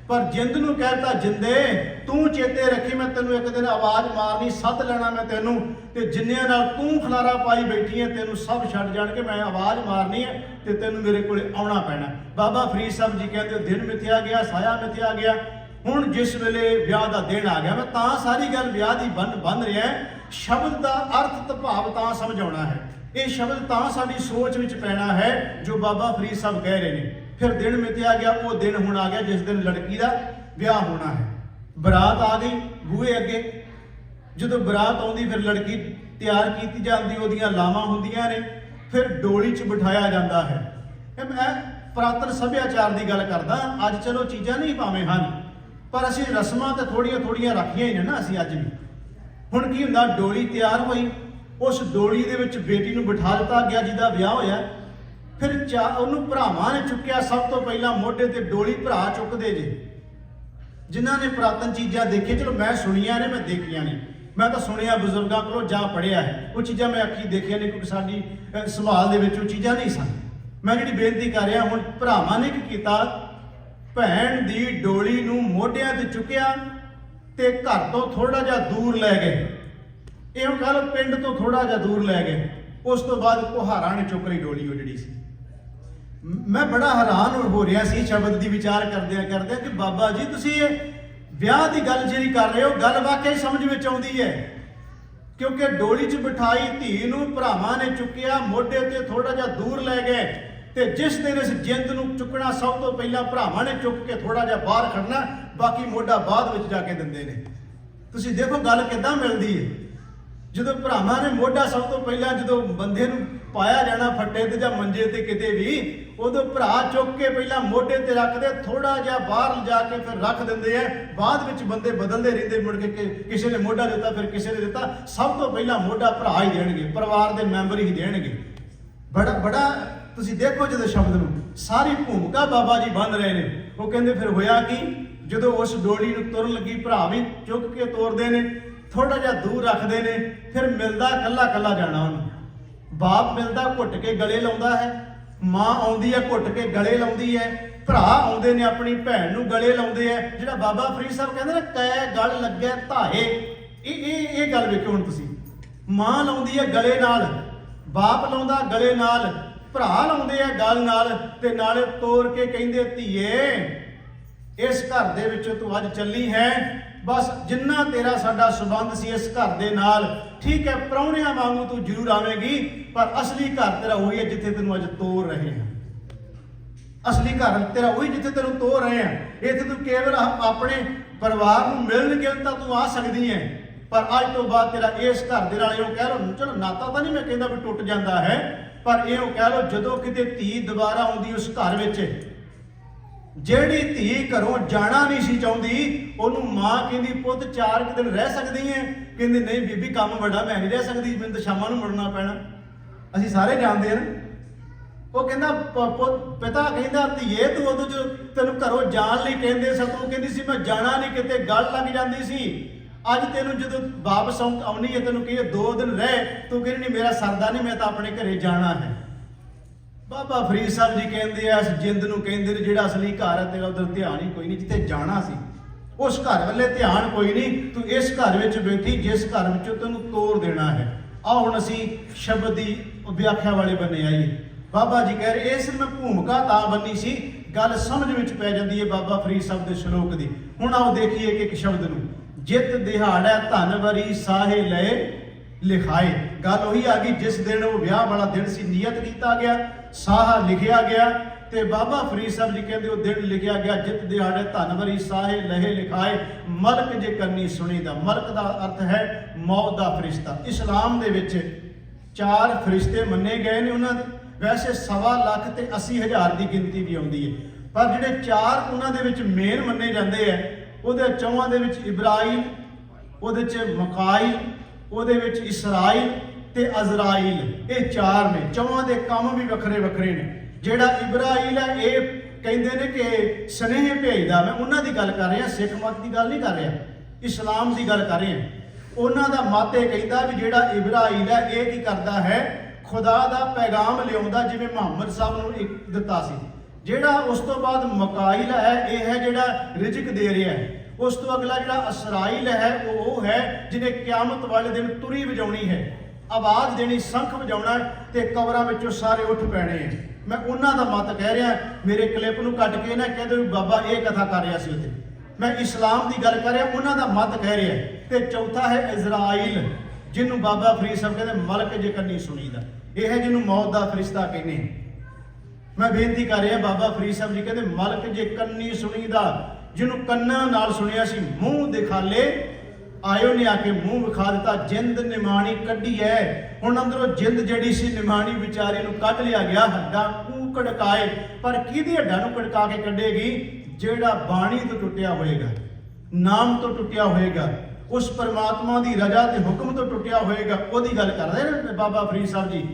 पर जिंद नूं कहता जिंदे तूं चेते रखी, मैं तैनूं एक दिन आवाज़ मारनी, सੱਦ लेना मैं तैनूं, ते जिन्नियां नाल तूं खलारा पाई बैठी है तैनूं सब छड्ड जाण के मैं आवाज़ मारनी है ते तैनूं मेरे कोले आउणा पैना। बाबा फरीद साहब जी कहते दिन मिथ्या गया, साया मिथ्या गया। हुण जिस वेले विआह दा दिन आ गया, मैं तां सारी गल विआह दी बन रहा है। शब्द का अर्थ ते भाव तां समझाउणा है, ये शब्द तां साडी सोच विच पैना है जो बाबा फरीद साहब कह रहे हैं। फिर दिन मिथ्या गया, वो दिन हुण आ गया जिस दिन लड़की का विआह होना है। बरात आ गई बूहे अगे, जो बरात आउंदी फिर लड़की तैयार की जाती, उहदियां लावां हुंदियां ने, फिर डोली च बिठाया जाता है। मैं पुरातन सभ्याचार की गल करदा, अज चलो चीज़ां नहीं भावें हन, पर असीं रस्मां ते थोड़ियां रखियां ही ने ना असीं अज भी। हुण की हुंदा, डोली तैयार होई, उस डोली दे विच बेटी नूं बिठा दिता गया जिहदा विआह होया। फिर उन्होंने भरावां ने चुक्या, सब तो पहला मोढे ते डोली भरा चुकते जे। जिन्हां ने पुरातन चीज़ां देखी, चलो मैं सुनिया ने, मैं देखिया नहीं, मैं तो सुनिया बजुर्गों को जा पढ़िया है, वो चीज़ां मैं अखी देखिया नहीं क्योंकि साडी संभाल दे विच वो चीज़ां नहीं सन। मैं जिहड़ी बेनती कर रहा, हुण भरावां ने की कीता, भैन दी डोली नूं मोढियां ते चुकिया ते घर तो थोड़ा जिहा दूर लै गए। इउं कह लो पिंड तो थोड़ा जिहा दूर लै गए। उस तो बाद कुहारां ने चुक लई डोली वो जिहड़ी सी। मैं बड़ा हैरान हो रहा सी शब्द की विचार करदे कि बाबा जी तुसीं ये विआह की गल जी कर रहे हो, गल वाकई समझ में आउंदी है। क्योंकि डोली च बिठाई धी नूं भरावां ने चुकिया, मोढे ते थोड़ा जिहा दूर लै गए, ते जिस दिन इस जिंद नूं चुकना सब तो पहला भरावां ने चुक के थोड़ा जिहा बाहर खड़ना, बाकी मोढा बाद विच जाके दिंदे ने। तुसीं देखो गल किद्दां मिलदी है। ਜਦੋਂ ਭਰਾਵਾਂ ਨੇ ਮੋਢਾ ਸਭ ਤੋਂ ਪਹਿਲਾਂ ਜਦੋਂ ਬੰਦੇ ਨੂੰ ਪਾਇਆ ਜਾਣਾ ਫੱਟੇ ਤੇ ਜਾਂ ਮੰਜੇ ਤੇ ਕਿਤੇ ਵੀ, ਉਦੋਂ ਭਰਾ ਚੁੱਕ ਕੇ ਪਹਿਲਾਂ ਮੋਢੇ ਤੇ ਰੱਖਦੇ, ਥੋੜਾ ਜਿਹਾ ਬਾਹਰ ਲਿਜਾ ਕੇ ਫਿਰ ਰੱਖ ਦਿੰਦੇ ਆ। ਬਾਅਦ ਵਿੱਚ ਬੰਦੇ ਬਦਲਦੇ ਰਹਿੰਦੇ, ਮੁੜ ਕੇ ਕਿਸੇ ਨੇ ਮੋਢਾ ਦਿੱਤਾ ਫਿਰ ਕਿਸੇ ਨੇ ਦਿੱਤਾ। ਸਭ ਤੋਂ ਪਹਿਲਾਂ ਮੋਢਾ ਭਰਾ ਹੀ ਦੇਣਗੇ, ਪਰਿਵਾਰ ਦੇ ਮੈਂਬਰ ਹੀ ਦੇਣਗੇ। ਬੜਾ ਤੁਸੀਂ ਦੇਖੋ ਜਦੋਂ ਸ਼ਬਦ ਨੂੰ ਸਾਰੀ ਭੂਮਿਕਾ ਬਾਬਾ ਜੀ ਬੰਨ ਰਹੇ ਨੇ। ਉਹ ਕਹਿੰਦੇ ਫਿਰ ਹੋਇਆ ਕੀ, ਜਦੋਂ ਉਸ ਡੋਲੀ ਨੂੰ ਤੁਰਨ ਲੱਗੀ ਭਰਾ ਵੀ ਚੁੱਕ ਕੇ ਤੋਰਦੇ ਨੇ, थोड़ा जिहा दूर रखते हैं, फिर मिलता कला कला जाना। उन्होंने बाप मिलता घुट के गले लाउंदा है, माँ आउंदी है घुट के गले लाउंदी है, भरा आउंदे ने अपनी भैन नूं गले लाउंदे है। जिहड़ा बाबा फरीद साहब कहंदे ने कै गल लगे धाए, ये गल वेखो हुण तुसीं। माँ लाउंदी है गले नाल, बाप लाउंदा गले नाल, भरा लाउंदे है गल नाल, ते नाले तोड़ के कहिंदे धीए इस घर दे विच तूं अज चली है, बस जिन्ना तेरा साडा संबंध सी इस घर दे नाल, ठीक है प्राहुणियां वांगू तू जरूर आवेगी, पर असली घर तेरा वही है जिथे तेनू अज तोड़ रहे हैं। असली घर तेरा वही जिथे तेनू तोड़ रहे हैं। इत्थे तू केवल अपने परिवार नूं मिलण के तां तू आ सकदी है, पर अज तो बाद तेरा इस घर दे नाल इउं कह लो, चलो नाता तां नहीं मैं कहंदा भी टुट जांदा है, पर इउं कह लो जदों किते धी दुबारा आउंदी उस घर विच, ਜਿਹੜੀ ਧੀ ਘਰੋਂ ਜਾਣਾ नहीं सी ਚਾਹੁੰਦੀ, ਉਹਨੂੰ ਮਾਂ ਕਹਿੰਦੀ ਪੁੱਤ 4 दिन रह सकदी है, ਕਹਿੰਦੀ नहीं ਬੀਬੀ ਕੰਮ ਵੱਡਾ ਮੈਂ ਨਹੀਂ ਰਹਿ ਸਕਦੀ, ਮੈਨੂੰ ਤਾਂ ਸ਼ਾਮਾਂ ਨੂੰ ਮੁੜਨਾ ਪੈਣਾ। ਅਸੀਂ ਸਾਰੇ ਜਾਣਦੇ ਹਾਂ। ਉਹ ਕਹਿੰਦਾ ਪਿਤਾ ਕਹਿੰਦਾ ਧੀਏ ਤੂੰ ਉਦੋਂ ਜੋ ਤੈਨੂੰ ਘਰੋਂ ਜਾਣ ਲਈ ਕਹਿੰਦੇ ਸੀ, ਤੂੰ ਕਹਿੰਦੀ ਸੀ ਮੈਂ ਜਾਣਾ ਨਹੀਂ, ਕਿਤੇ ਗੱਲ ਲੱਗ ਜਾਂਦੀ ਸੀ। ਅੱਜ ਤੈਨੂੰ ਜਦੋਂ ਵਾਪਸ ਆਉਣੀ ਹੈ ਤੈਨੂੰ ਕਹੀਏ 2 दिन ਰਹਿ, ਤੂੰ ਕਹਿੰਦੀ ਨਹੀਂ ਮੇਰਾ ਸਰਦਾ ਨਹੀਂ, ਮੈਂ ਤਾਂ ਆਪਣੇ ਘਰੇ ਜਾਣਾ ਹੈ। बाबा फरीद साहब जी कहते हैं इस जिंद नूं कहंदे ने जिहड़ा असली घर है तेरा उधर ध्यान ही कोई नहीं, जिथे जाना सी उस घर वाले ध्यान कोई नहीं, तू इस घर विच बैठी जिस घर विचों तैनूं तोड़ देना है। आओ हुण असीं शब्द की ਵਿਆਖਿਆ ਵਾਲੇ ਬੰਨੇ ਆਈਏ। ਬਾਬਾ ਜੀ ਕਹਿ ਰਹੇ ਇਸ ਮੈਂ ਭੂਮਿਕਾ ਤਾਂ ਬੰਨੀ ਸੀ, ਗੱਲ ਸਮਝ ਵਿੱਚ ਪੈ ਜਾਂਦੀ ਹੈ ਬਾਬਾ ਫਰੀਦ ਸਾਹਿਬ ਦੇ ਸ਼ਲੋਕ ਦੀ। ਹੁਣ ਆਓ ਦੇਖੀਏ ਕਿ ਇੱਕ ਸ਼ਬਦ ਨੂੰ, ਜਿਤ ਦਿਹਾੜਾ ਧਨ ਵਰੀ ਸਾਹੇ ਲਏ ਲਿਖਾਏ। ਗੱਲ ਉਹੀ ਆ ਗਈ ਜਿਸ ਦਿਨ ਉਹ ਵਿਆਹ ਵਾਲਾ ਦਿਨ ਸੀ, ਨਿਯਤ ਕੀਤਾ ਗਿਆ, ਸਾਹਾ ਲਿਖਿਆ ਗਿਆ, ਤੇ ਬਾਬਾ ਫਰੀਦ ਸਾਹਿਬ ਜੀ ਕਹਿੰਦੇ ਉਹ ਦਿਨ ਲਿਖਿਆ ਗਿਆ, ਜਿਤ ਦਿਹਾੜੇ ਧਨ ਵਰੀ ਸਾਹੇ ਲਹੇ ਲਿਖਾਏ, ਮਲਕ ਜੇ ਕਰਨੀ ਸੁਣੀ ਦਾ। ਮਲਕ ਦਾ ਅਰਥ ਹੈ ਮੌਤ ਦਾ ਫਰਿਸ਼ਤਾ। ਇਸਲਾਮ ਦੇ ਵਿੱਚ 4 ਫਰਿਸ਼ਤੇ ਮੰਨੇ ਗਏ ਨੇ ਉਹਨਾਂ ਦੇ, ਵੈਸੇ 1.25 ਲੱਖ ਤੇ 80,000 ਦੀ ਗਿਣਤੀ ਵੀ ਆਉਂਦੀ ਹੈ, ਪਰ ਜਿਹੜੇ 4 ਉਹਨਾਂ ਦੇ ਵਿੱਚ ਮੇਨ ਮੰਨੇ ਜਾਂਦੇ ਆ, ਉਹਦੇ 4 ਦੇ ਵਿੱਚ ਇਬਰਾਹੀਮ, ਉਹਦੇ 'ਚ ਮਕਾਈਲ, ਉਹਦੇ ਵਿੱਚ ਇਸਰਾਈਲ ਤੇ ਅਜ਼ਰਾਈਲ। ਇਹ 4 ਨੇ। 4 ਦੇ ਕੰਮ ਵੀ ਵੱਖਰੇ ਵੱਖਰੇ ਨੇ। ਜਿਹੜਾ ਇਬਰਾਹੀਲ ਹੈ ਇਹ ਕਹਿੰਦੇ ਨੇ ਕਿ ਸਨੇਹ ਭੇਜਦਾ। ਮੈਂ ਉਹਨਾਂ ਦੀ ਗੱਲ ਕਰ ਰਿਹਾ, ਸਿੱਖ ਮਤ ਦੀ ਗੱਲ ਨਹੀਂ ਕਰ ਰਿਹਾ, ਇਸਲਾਮ ਦੀ ਗੱਲ ਕਰ ਰਿਹਾ। ਉਹਨਾਂ ਦਾ ਮਤ ਇਹ ਕਹਿੰਦਾ ਵੀ ਜਿਹੜਾ ਇਬਰਾਹੀਲ ਹੈ ਇਹ ਕੀ ਕਰਦਾ ਹੈ, ਖੁਦਾ ਦਾ ਪੈਗਾਮ ਲਿਆਉਂਦਾ, ਜਿਵੇਂ ਮੁਹੰਮਦ ਸਾਹਿਬ ਨੂੰ ਇੱਕ ਦਿੱਤਾ ਸੀ। ਜਿਹੜਾ ਉਸ ਤੋਂ ਬਾਅਦ ਮਕਾਈਲ ਹੈ ਇਹ ਹੈ ਜਿਹੜਾ ਰਿਜ਼ਕ ਦੇ ਰਿਹਾ ਹੈ। ਉਸ ਤੋਂ ਅਗਲਾ ਜਿਹੜਾ ਅਸਰਾਈਲ ਹੈ ਉਹ ਹੈ ਜਿਹਨੇ ਕਿਆਮਤ ਵਾਲੇ ਦਿਨ ਤੁਰੀ ਵਜਾਉਣੀ ਹੈ, ਆਵਾਜ਼ ਦੇਣੀ, ਸ਼ੰਖ ਵਜਾਉਣਾ ਤੇ ਕਬਰਾਂ ਵਿੱਚੋਂ ਸਾਰੇ ਉੱਠ ਪੈਣੇ ਹੈ। ਮੈਂ ਉਹਨਾਂ ਦਾ ਮਤ ਕਹਿ ਰਿਹਾ। ਮੇਰੇ ਕਲਿੱਪ ਨੂੰ ਕੱਟ ਕੇ ਨਾ ਕਹਿੰਦੇ ਵੀ ਬਾਬਾ ਇਹ ਕਥਾ ਕਰ ਰਿਹਾ ਸੀ ਉੱਥੇ। ਮੈਂ ਇਸਲਾਮ ਦੀ ਗੱਲ ਕਰ ਰਿਹਾ, ਉਹਨਾਂ ਦਾ ਮਤ ਕਹਿ ਰਿਹਾ। ਤੇ ਚੌਥਾ ਹੈ ਇਜ਼ਰਾਈਲ, ਜਿਹਨੂੰ ਬਾਬਾ ਫਰੀਦ ਸਾਹਿਬ ਕਹਿੰਦੇ ਮਲਕ ਜੇ ਕੰਨੀ ਸੁਣੀ ਦਾ। ਇਹ ਹੈ ਜਿਹਨੂੰ ਮੌਤ ਦਾ ਫਰਿਸ਼ਤਾ ਕਹਿੰਦੇ। ਮੈਂ ਬੇਨਤੀ ਕਰ ਰਿਹਾ, ਬਾਬਾ ਫਰੀਦ ਸਾਹਿਬ ਜੀ ਕਹਿੰਦੇ ਮਲਕ ਜੇ ਕੰਨੀ ਸੁਣੀ ਦਾ, ਜਿਹਨੂੰ ਕੰਨਾਂ ਨਾਲ ਸੁਣਿਆ ਸੀ, ਮੂੰਹ ਦਿਖਾਲੇ ਆਇਓ ਨੇ ਆ ਕੇ ਮੂੰਹ ਵਿਖਾ ਦਿੱਤਾ। ਜਿੰਦ ਨਿਮਾਣੀ ਕੱਢੀ ਹੈ। ਹੁਣ ਅੰਦਰੋਂ ਜਿੰਦ ਜਿਹੜੀ ਸੀ ਨਿਮਾਣੀ ਵਿਚਾਰੇ ਨੂੰ ਕੱਢ ਲਿਆ ਗਿਆ। ਹੱਡਾਂ ਕੂ ਕੜਕਾਏ, ਪਰ ਕਿਹਦੇ ਹੱਡਾਂ ਨੂੰ ਕੜਕਾ ਕੇ ਕੱਢੇਗੀ? ਜਿਹੜਾ ਬਾਣੀ ਤੋਂ ਟੁੱਟਿਆ ਹੋਏਗਾ, ਨਾਮ ਤੋਂ ਟੁੱਟਿਆ ਹੋਏਗਾ, ਉਸ ਪਰਮਾਤਮਾ ਦੀ ਰਜ਼ਾ ਤੇ ਹੁਕਮ ਤੋਂ ਟੁੱਟਿਆ ਹੋਏਗਾ, ਉਹਦੀ ਗੱਲ ਕਰਦੇ ਨੇ ਬਾਬਾ ਫਰੀਦ ਸਾਹਿਬ ਜੀ।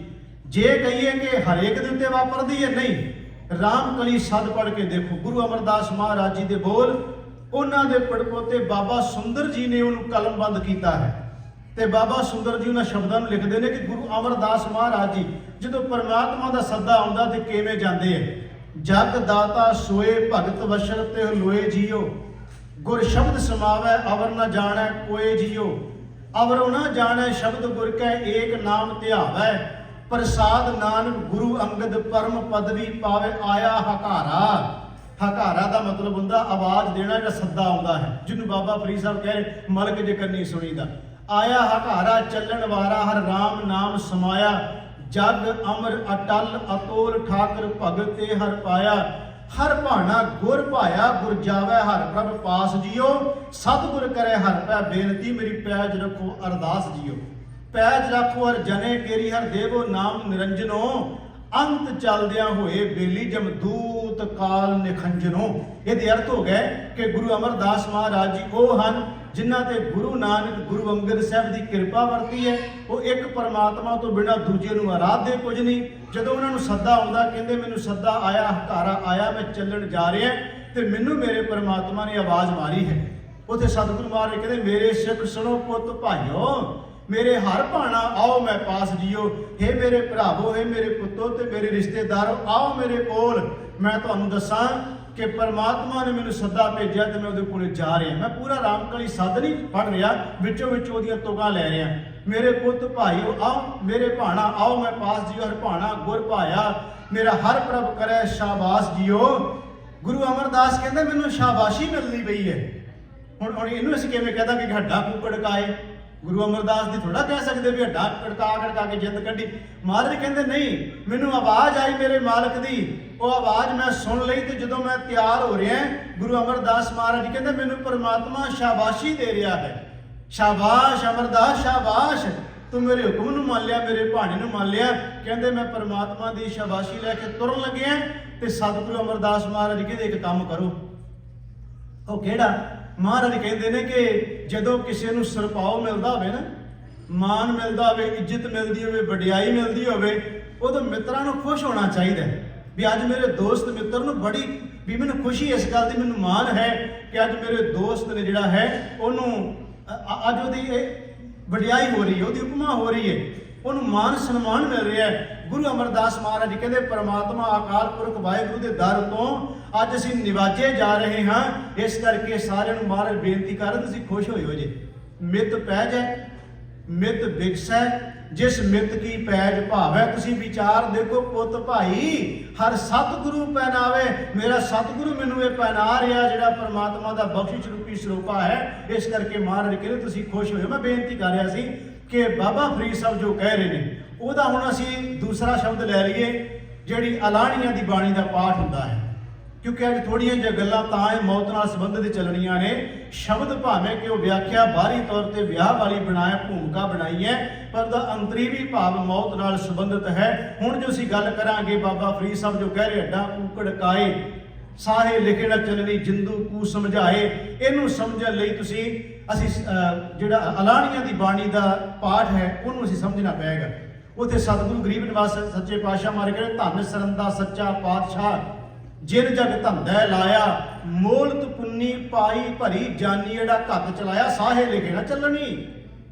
ਜੇ ਕਹੀਏ ਕਿ ਹਰੇਕ ਦੇ ਉੱਤੇ ਵਾਪਰਦੀ ਹੈ, ਨਹੀਂ। ਰਾਮ ਕਲੀ ਸਦ ਪੜ੍ਹ ਕੇ ਦੇਖੋ, ਗੁਰੂ ਅਮਰਦਾਸ ਮਹਾਰਾਜ ਜੀ ਦੇ ਬੋਲ, ਉਹਨਾਂ ਦੇ ਪੜਪੋਤੇ ਬਾਬਾ ਸੁੰਦਰ ਜੀ ਨੇ ਉਹਨੂੰ ਕਲਮਬੰਦ ਕੀਤਾ ਹੈ। ਤੇ ਬਾਬਾ ਸੁੰਦਰ ਜੀ ਉਹਨਾਂ ਸ਼ਬਦਾਂ ਨੂੰ ਲਿਖਦੇ ਨੇ ਕਿ ਗੁਰੂ ਅਮਰਦਾਸ ਮਹਾਰਾਜ ਜੀ ਜਦੋਂ ਪਰਮਾਤਮਾ ਦਾ ਸੱਦਾ ਆਉਂਦਾ ਤੇ ਕਿਵੇਂ ਜਾਂਦੇ ਆ। ਜਗ ਦਾਤਾ ਸੋਏ ਭਗਤ ਵਸ਼ਲ ਤੇ ਲੋਏ ਜੀਓ, ਗੁਰ ਸ਼ਬਦ ਸਮਾਵੈ ਅਵਰ ਨ ਜਾਣੈ ਕੋਏ ਜੀਓ। ਅਵਰੋ ਨ ਜਾਣੈ ਸ਼ਬਦ ਗੁਰ ਕੈ ਏਕ ਨਾਮ ਧਿਆਵੈ, ਪ੍ਰਸਾਦ ਨਾਨਕ ਗੁਰੂ ਅੰਗਦ ਪਰਮ ਪਦਵੀ ਪਾਵੇ ਆਇਆ ਹਕਾਰਾ। ਹਕਾਰਾ ਦਾ ਮਤਲਬ ਹੁੰਦਾ ਆਵਾਜ਼ ਦੇਣਾ, ਜਿਹੜਾ ਸੱਦਾ ਆਉਂਦਾ ਹੈ, ਜਿਹਨੂੰ ਬਾਬਾ ਫਰੀਦ ਸਾਹਿਬ ਕਹੇ ਮਲਕ ਜੇ ਕੰਨੀ ਸੁਣੀ ਦਾ। ਆਇਆ ਹਕਾਰਾ ਚੱਲਣ ਵਾਰਾ ਹਰ ਰਾਮ ਨਾਮ ਸਮਾਇਆ, ਜਗ ਅਮਰ ਅਟਲ ਅਤੋਲ ਠਾਕਰ ਭਗਤ ਤੇ ਹਰ ਪਾਇਆ। ਹਰ ਭਾਣਾ ਗੁਰ ਭਾਇਆ ਗੁਰ ਜਾਵੇ ਹਰ ਪ੍ਰਭ ਪਾਸ ਜੀਓ, ਸਤਿਗੁਰ ਕਰੇ ਹਰ ਪੈ ਬੇਨਤੀ ਮੇਰੀ ਪੈਜ ਰੱਖੋ ਅਰਦਾਸ ਜੀਓ। ਪੈਜ ਰੱਖੋ ਹਰ ਜਨੇ ਕੇਰੀ ਹਰ ਦੇਵੋ ਨਾਮ ਨਿਰੰਜਨੋ, ਅੰਤ ਚੱਲਦਿਆਂ ਹੋਏ ਬੇਲੀ ਜਮਦੂਤ ਕਾਲ ਨਿਖੰਜਨੋ। ਇਹਦੇ ਅਰਥ ਹੋ ਗਏ ਕਿ ਗੁਰੂ ਅਮਰਦਾਸ ਮਹਾਰਾਜ ਜੀ ਉਹ ਹਨ ਜਿਨ੍ਹਾਂ ਤੇ ਗੁਰੂ ਨਾਨਕ ਗੁਰੂ ਅੰਗਦ ਸਾਹਿਬ ਦੀ ਕਿਰਪਾ ਵਰਤੀ ਹੈ। ਉਹ ਇੱਕ ਪਰਮਾਤਮਾ ਤੋਂ ਬਿਨਾਂ ਦੂਜੇ ਨੂੰ ਆਰਾਧਦੇ ਕੁਝ ਨਹੀਂ। ਜਦੋਂ ਉਹਨਾਂ ਨੂੰ ਸੱਦਾ ਆਉਂਦਾ, ਕਹਿੰਦੇ ਮੈਨੂੰ ਸੱਦਾ ਆਇਆ, ਹਕਾਰਾ ਆਇਆ, ਮੈਂ ਚੱਲਣ ਜਾ ਰਿਹਾ ਤੇ ਮੈਨੂੰ ਮੇਰੇ ਪਰਮਾਤਮਾ ਨੇ ਆਵਾਜ਼ ਮਾਰੀ ਹੈ। ਉੱਥੇ ਸਤਿਗੁਰੂ ਮਹਾਰਾਜ ਕਹਿੰਦੇ ਮੇਰੇ ਸਿੱਖ ਸੁਣੋ ਪੁੱਤ ਭਾਈਓ, ਮੇਰੇ ਹਰ ਭਾਣਾ ਆਓ ਮੈਂ ਪਾਸ ਜੀਓ। ਹੇ ਮੇਰੇ ਭਰਾਵੋ, ਹੇ ਮੇਰੇ ਪੁੱਤੋ ਤੇ ਮੇਰੇ ਰਿਸ਼ਤੇਦਾਰੋ, ਆਓ ਮੇਰੇ ਕੋਲ। ਮੈਂ ਤੁਹਾਨੂੰ ਦੱਸਾਂ ਕਿ ਪਰਮਾਤਮਾ ਨੇ ਮੈਨੂੰ ਸੱਦਾ ਭੇਜਿਆ ਤੇ ਮੈਂ ਉਹਦੇ ਕੋਲੇ ਜਾ ਰਿਹਾ। ਮੈਂ ਪੂਰਾ ਰਾਮਕਲੀ ਸੱਦ ਨਹੀਂ ਪੜ੍ਹ ਰਿਹਾ, ਵਿੱਚੋਂ ਵਿੱਚ ਉਹਦੀਆਂ ਤੁਕਾਂ ਲੈ ਰਿਹਾ। ਮੇਰੇ ਪੁੱਤ ਭਾਈਓ ਆਓ, ਮੇਰੇ ਭਾਣਾ ਆਓ ਮੈਂ ਪਾਸ ਜੀਓ। ਹਰ ਭਾਣਾ ਗੁਰ ਭਾਇਆ, ਮੇਰਾ ਹਰ ਪ੍ਰਭ ਕਰੇ ਸ਼ਾਬਾਸ਼ ਜੀਓ। ਗੁਰੂ ਅਮਰਦਾਸ ਕਹਿੰਦੇ ਮੈਨੂੰ ਸ਼ਾਬਾਸ਼ੀ ਮਿਲਦੀ ਪਈ ਹੈ। ਹੁਣ ਇਹਨੂੰ ਅਸੀਂ ਕਿਵੇਂ ਕਹਦਾ ਕਿ ਹੱਡਾ ਕੂਕੜਕਾਏ? ਗੁਰੂ ਅਮਰਦਾਸ ਦੀ ਥੋੜਾ ਕਹਿ ਸਕਦੇ ਵੀ ਹੱਡਾ ਕੜਕਾ ਕੇ ਜਿੱਦ ਕੱਢੀ। ਮਹਾਰਾਜ ਕਹਿੰਦੇ ਨਹੀਂ, ਮੈਨੂੰ ਆਵਾਜ਼ ਆਈ ਮੇਰੇ ਮਾਲਕ ਦੀ, ਉਹ ਆਵਾਜ਼ ਮੈਂ ਸੁਣ ਲਈ ਤੇ ਜਦੋਂ ਮੈਂ ਤਿਆਰ ਹੋ ਰਿਹਾ, ਗੁਰੂ ਅਮਰਦਾਸ ਮਹਾਰਾਜ ਕਹਿੰਦੇ ਮੈਨੂੰ ਪਰਮਾਤਮਾ ਸ਼ਾਬਾਸ਼ੀ ਦੇ ਰਿਹਾ ਹੈ। ਸ਼ਾਬਾਸ਼ ਅਮਰਦਾਸ, ਸ਼ਾਬਾਸ਼, ਤੂੰ ਮੇਰੇ ਹੁਕਮ ਨੂੰ ਮੰਨ ਲਿਆ, ਮੇਰੇ ਭਾਣੇ ਨੂੰ ਮੰਨ ਲਿਆ। ਕਹਿੰਦੇ ਮੈਂ ਪਰਮਾਤਮਾ ਦੀ ਸ਼ਾਬਾਸ਼ੀ ਲੈ ਕੇ ਤੁਰਨ ਲੱਗਿਆ ਤੇ ਸਤਿਗੁਰੂ ਅਮਰਦਾਸ ਮਹਾਰਾਜ ਕਹਿੰਦੇ ਇੱਕ ਕੰਮ ਕਰੋ। ਉਹ ਕਿਹੜਾ? ਮਹਾਰਾਜ ਕਹਿੰਦੇ ਨੇ ਕਿ ਜਦੋਂ ਕਿਸੇ ਨੂੰ ਸਰਪਾਓ ਮਿਲਦਾ ਹੋਵੇ ਨਾ, ਮਾਨ ਮਿਲਦਾ ਹੋਵੇ, ਇੱਜ਼ਤ ਮਿਲਦੀ ਹੋਵੇ, ਵਡਿਆਈ ਮਿਲਦੀ ਹੋਵੇ, ਉਦੋਂ ਮਿੱਤਰਾਂ ਨੂੰ ਖੁਸ਼ ਹੋਣਾ ਚਾਹੀਦਾ ਵੀ ਅੱਜ ਮੇਰੇ ਦੋਸਤ ਮਿੱਤਰ ਨੂੰ ਬੜੀ ਵੀ ਮੈਨੂੰ ਖੁਸ਼ੀ ਇਸ ਗੱਲ ਦੀ, ਮੈਨੂੰ ਮਾਣ ਹੈ ਕਿ ਅੱਜ ਮੇਰੇ ਦੋਸਤ ਨੇ ਜਿਹੜਾ ਹੈ ਉਹਨੂੰ ਅੱਜ ਉਹਦੀ ਇਹ ਵਡਿਆਈ ਹੋ ਰਹੀ ਹੈ, ਉਹਦੀ ਉਪਮਾ ਹੋ ਰਹੀ ਹੈ, ਉਹਨੂੰ ਮਾਨ ਸਨਮਾਨ ਮਿਲ ਰਿਹਾ ਹੈ। ਗੁਰੂ ਅਮਰਦਾਸ ਮਹਾਰਾਜ ਕਹਿੰਦੇ ਪਰਮਾਤਮਾ ਅਕਾਲ ਪੁਰਖ ਵਾਹਿਗੁਰੂ ਦੇ ਦਰ ਤੋਂ ਅੱਜ ਅਸੀਂ ਨਿਵਾਜੇ ਜਾ ਰਹੇ ਹਾਂ। ਇਸ ਕਰਕੇ ਸਾਰਿਆਂ ਨੂੰ ਮਹਾਰਾਜ ਬੇਨਤੀ ਕਰ ਰਹੇ ਤੁਸੀਂ ਖੁਸ਼ ਹੋਇਓ ਜੇ। ਮਿੱਤ ਪੈ ਜਾਏ, ਮਿੱਤ ਵਿਗਸੈ, जिस मित की पैज भावै। तुसी विचार देखो पुत भाई, हर सतगुरु पहनावे। मेरा सतगुरु मैनू ये पहना रहा जिहड़ा परमात्मा का बख्शिश रूपी सरूपा है। इस करके महाराज कहते तुसी खुश होए। मैं बेनती कर रहा सी कि बाबा फरीद साहब जो कह रहे हैं ਉਹਦਾ ਹੁਣ ਅਸੀਂ दूसरा शब्द ले लीए ਜਿਹੜੀ ਅਲਾਣੀਆਂ ਦੀ ਬਾਣੀ ਦਾ ਪਾਠ ਹੁੰਦਾ ਹੈ। क्योंकि ਅੱਜ ਥੋੜੀਆਂ ਜਿਹੀਆਂ ਗੱਲਾਂ ਤਾਂ ਇਹ ਮੌਤ ਨਾਲ ਸੰਬੰਧਿਤ ਚੱਲਣੀਆਂ ਨੇ। ਸ਼ਬਦ ਭਾਵੇਂ ਕਿ ਉਹ ਵਿਆਖਿਆ ਬਾਹਰੀ ਤੌਰ ਤੇ ਵਿਆਹ ਵਾਲੀ ਬਣਾਇਆ, ਭੂਮਿਕਾ ਬਣਾਈ ਹੈ, ਪਰ ਦਾ ਅੰਤਰੀ ਵੀ ਭਾਵ ਮੌਤ ਨਾਲ ਸੰਬੰਧਿਤ ਹੈ। ਹੁਣ ਜੋ ਅਸੀਂ ਗੱਲ ਕਰਾਂਗੇ ਬਾਬਾ ਫਰੀਦ ਸਾਹਿਬ ਜੋ ਕਹਿ ਰਹੇ ਅੱਡਾ ਕੂਕੜ ਕਾਏ ਸਾਹੇ ਲਿਖੇ ਨਾ ਚੱਲਣੀ ਜਿੰਦੂ ਕੂ ਸਮਝਾਏ। ਇਹਨੂੰ ਸਮਝਣ ਲਈ ਤੁਸੀਂ ਅਸੀਂ ਜਿਹੜਾ ਅਲਾਣੀਆਂ ਦੀ ਬਾਣੀ ਦਾ ਪਾਠ ਹੈ ਉਹਨੂੰ ਅਸੀਂ ਸਮਝਣਾ ਪਏਗਾ। ਉੱਥੇ ਸਤਿਗੁਰੂ ਗਰੀਬ ਨਿਵਾਸ ਸੱਚੇ ਪਾਤਸ਼ਾਹ ਮਾਰੇ ਕਹਿੰਦੇ ਧੰਨ ਸਰੰਦਾ ਸੱਚਾ ਪਾਤਸ਼ਾਹ ਜਿਨ ਜਗ ਧੰਦਾ ਲਾਇਆ ਮੋਲਤ ਪੁੰਨੀ ਪਾਈ ਭਰੀ ਜਾਨੀ ਜਿਹੜਾ ਘੱਤ ਚਲਾਇਆ ਸਾਹੇ ਲਿਖੇ ਨਾ ਚੱਲਣੀ।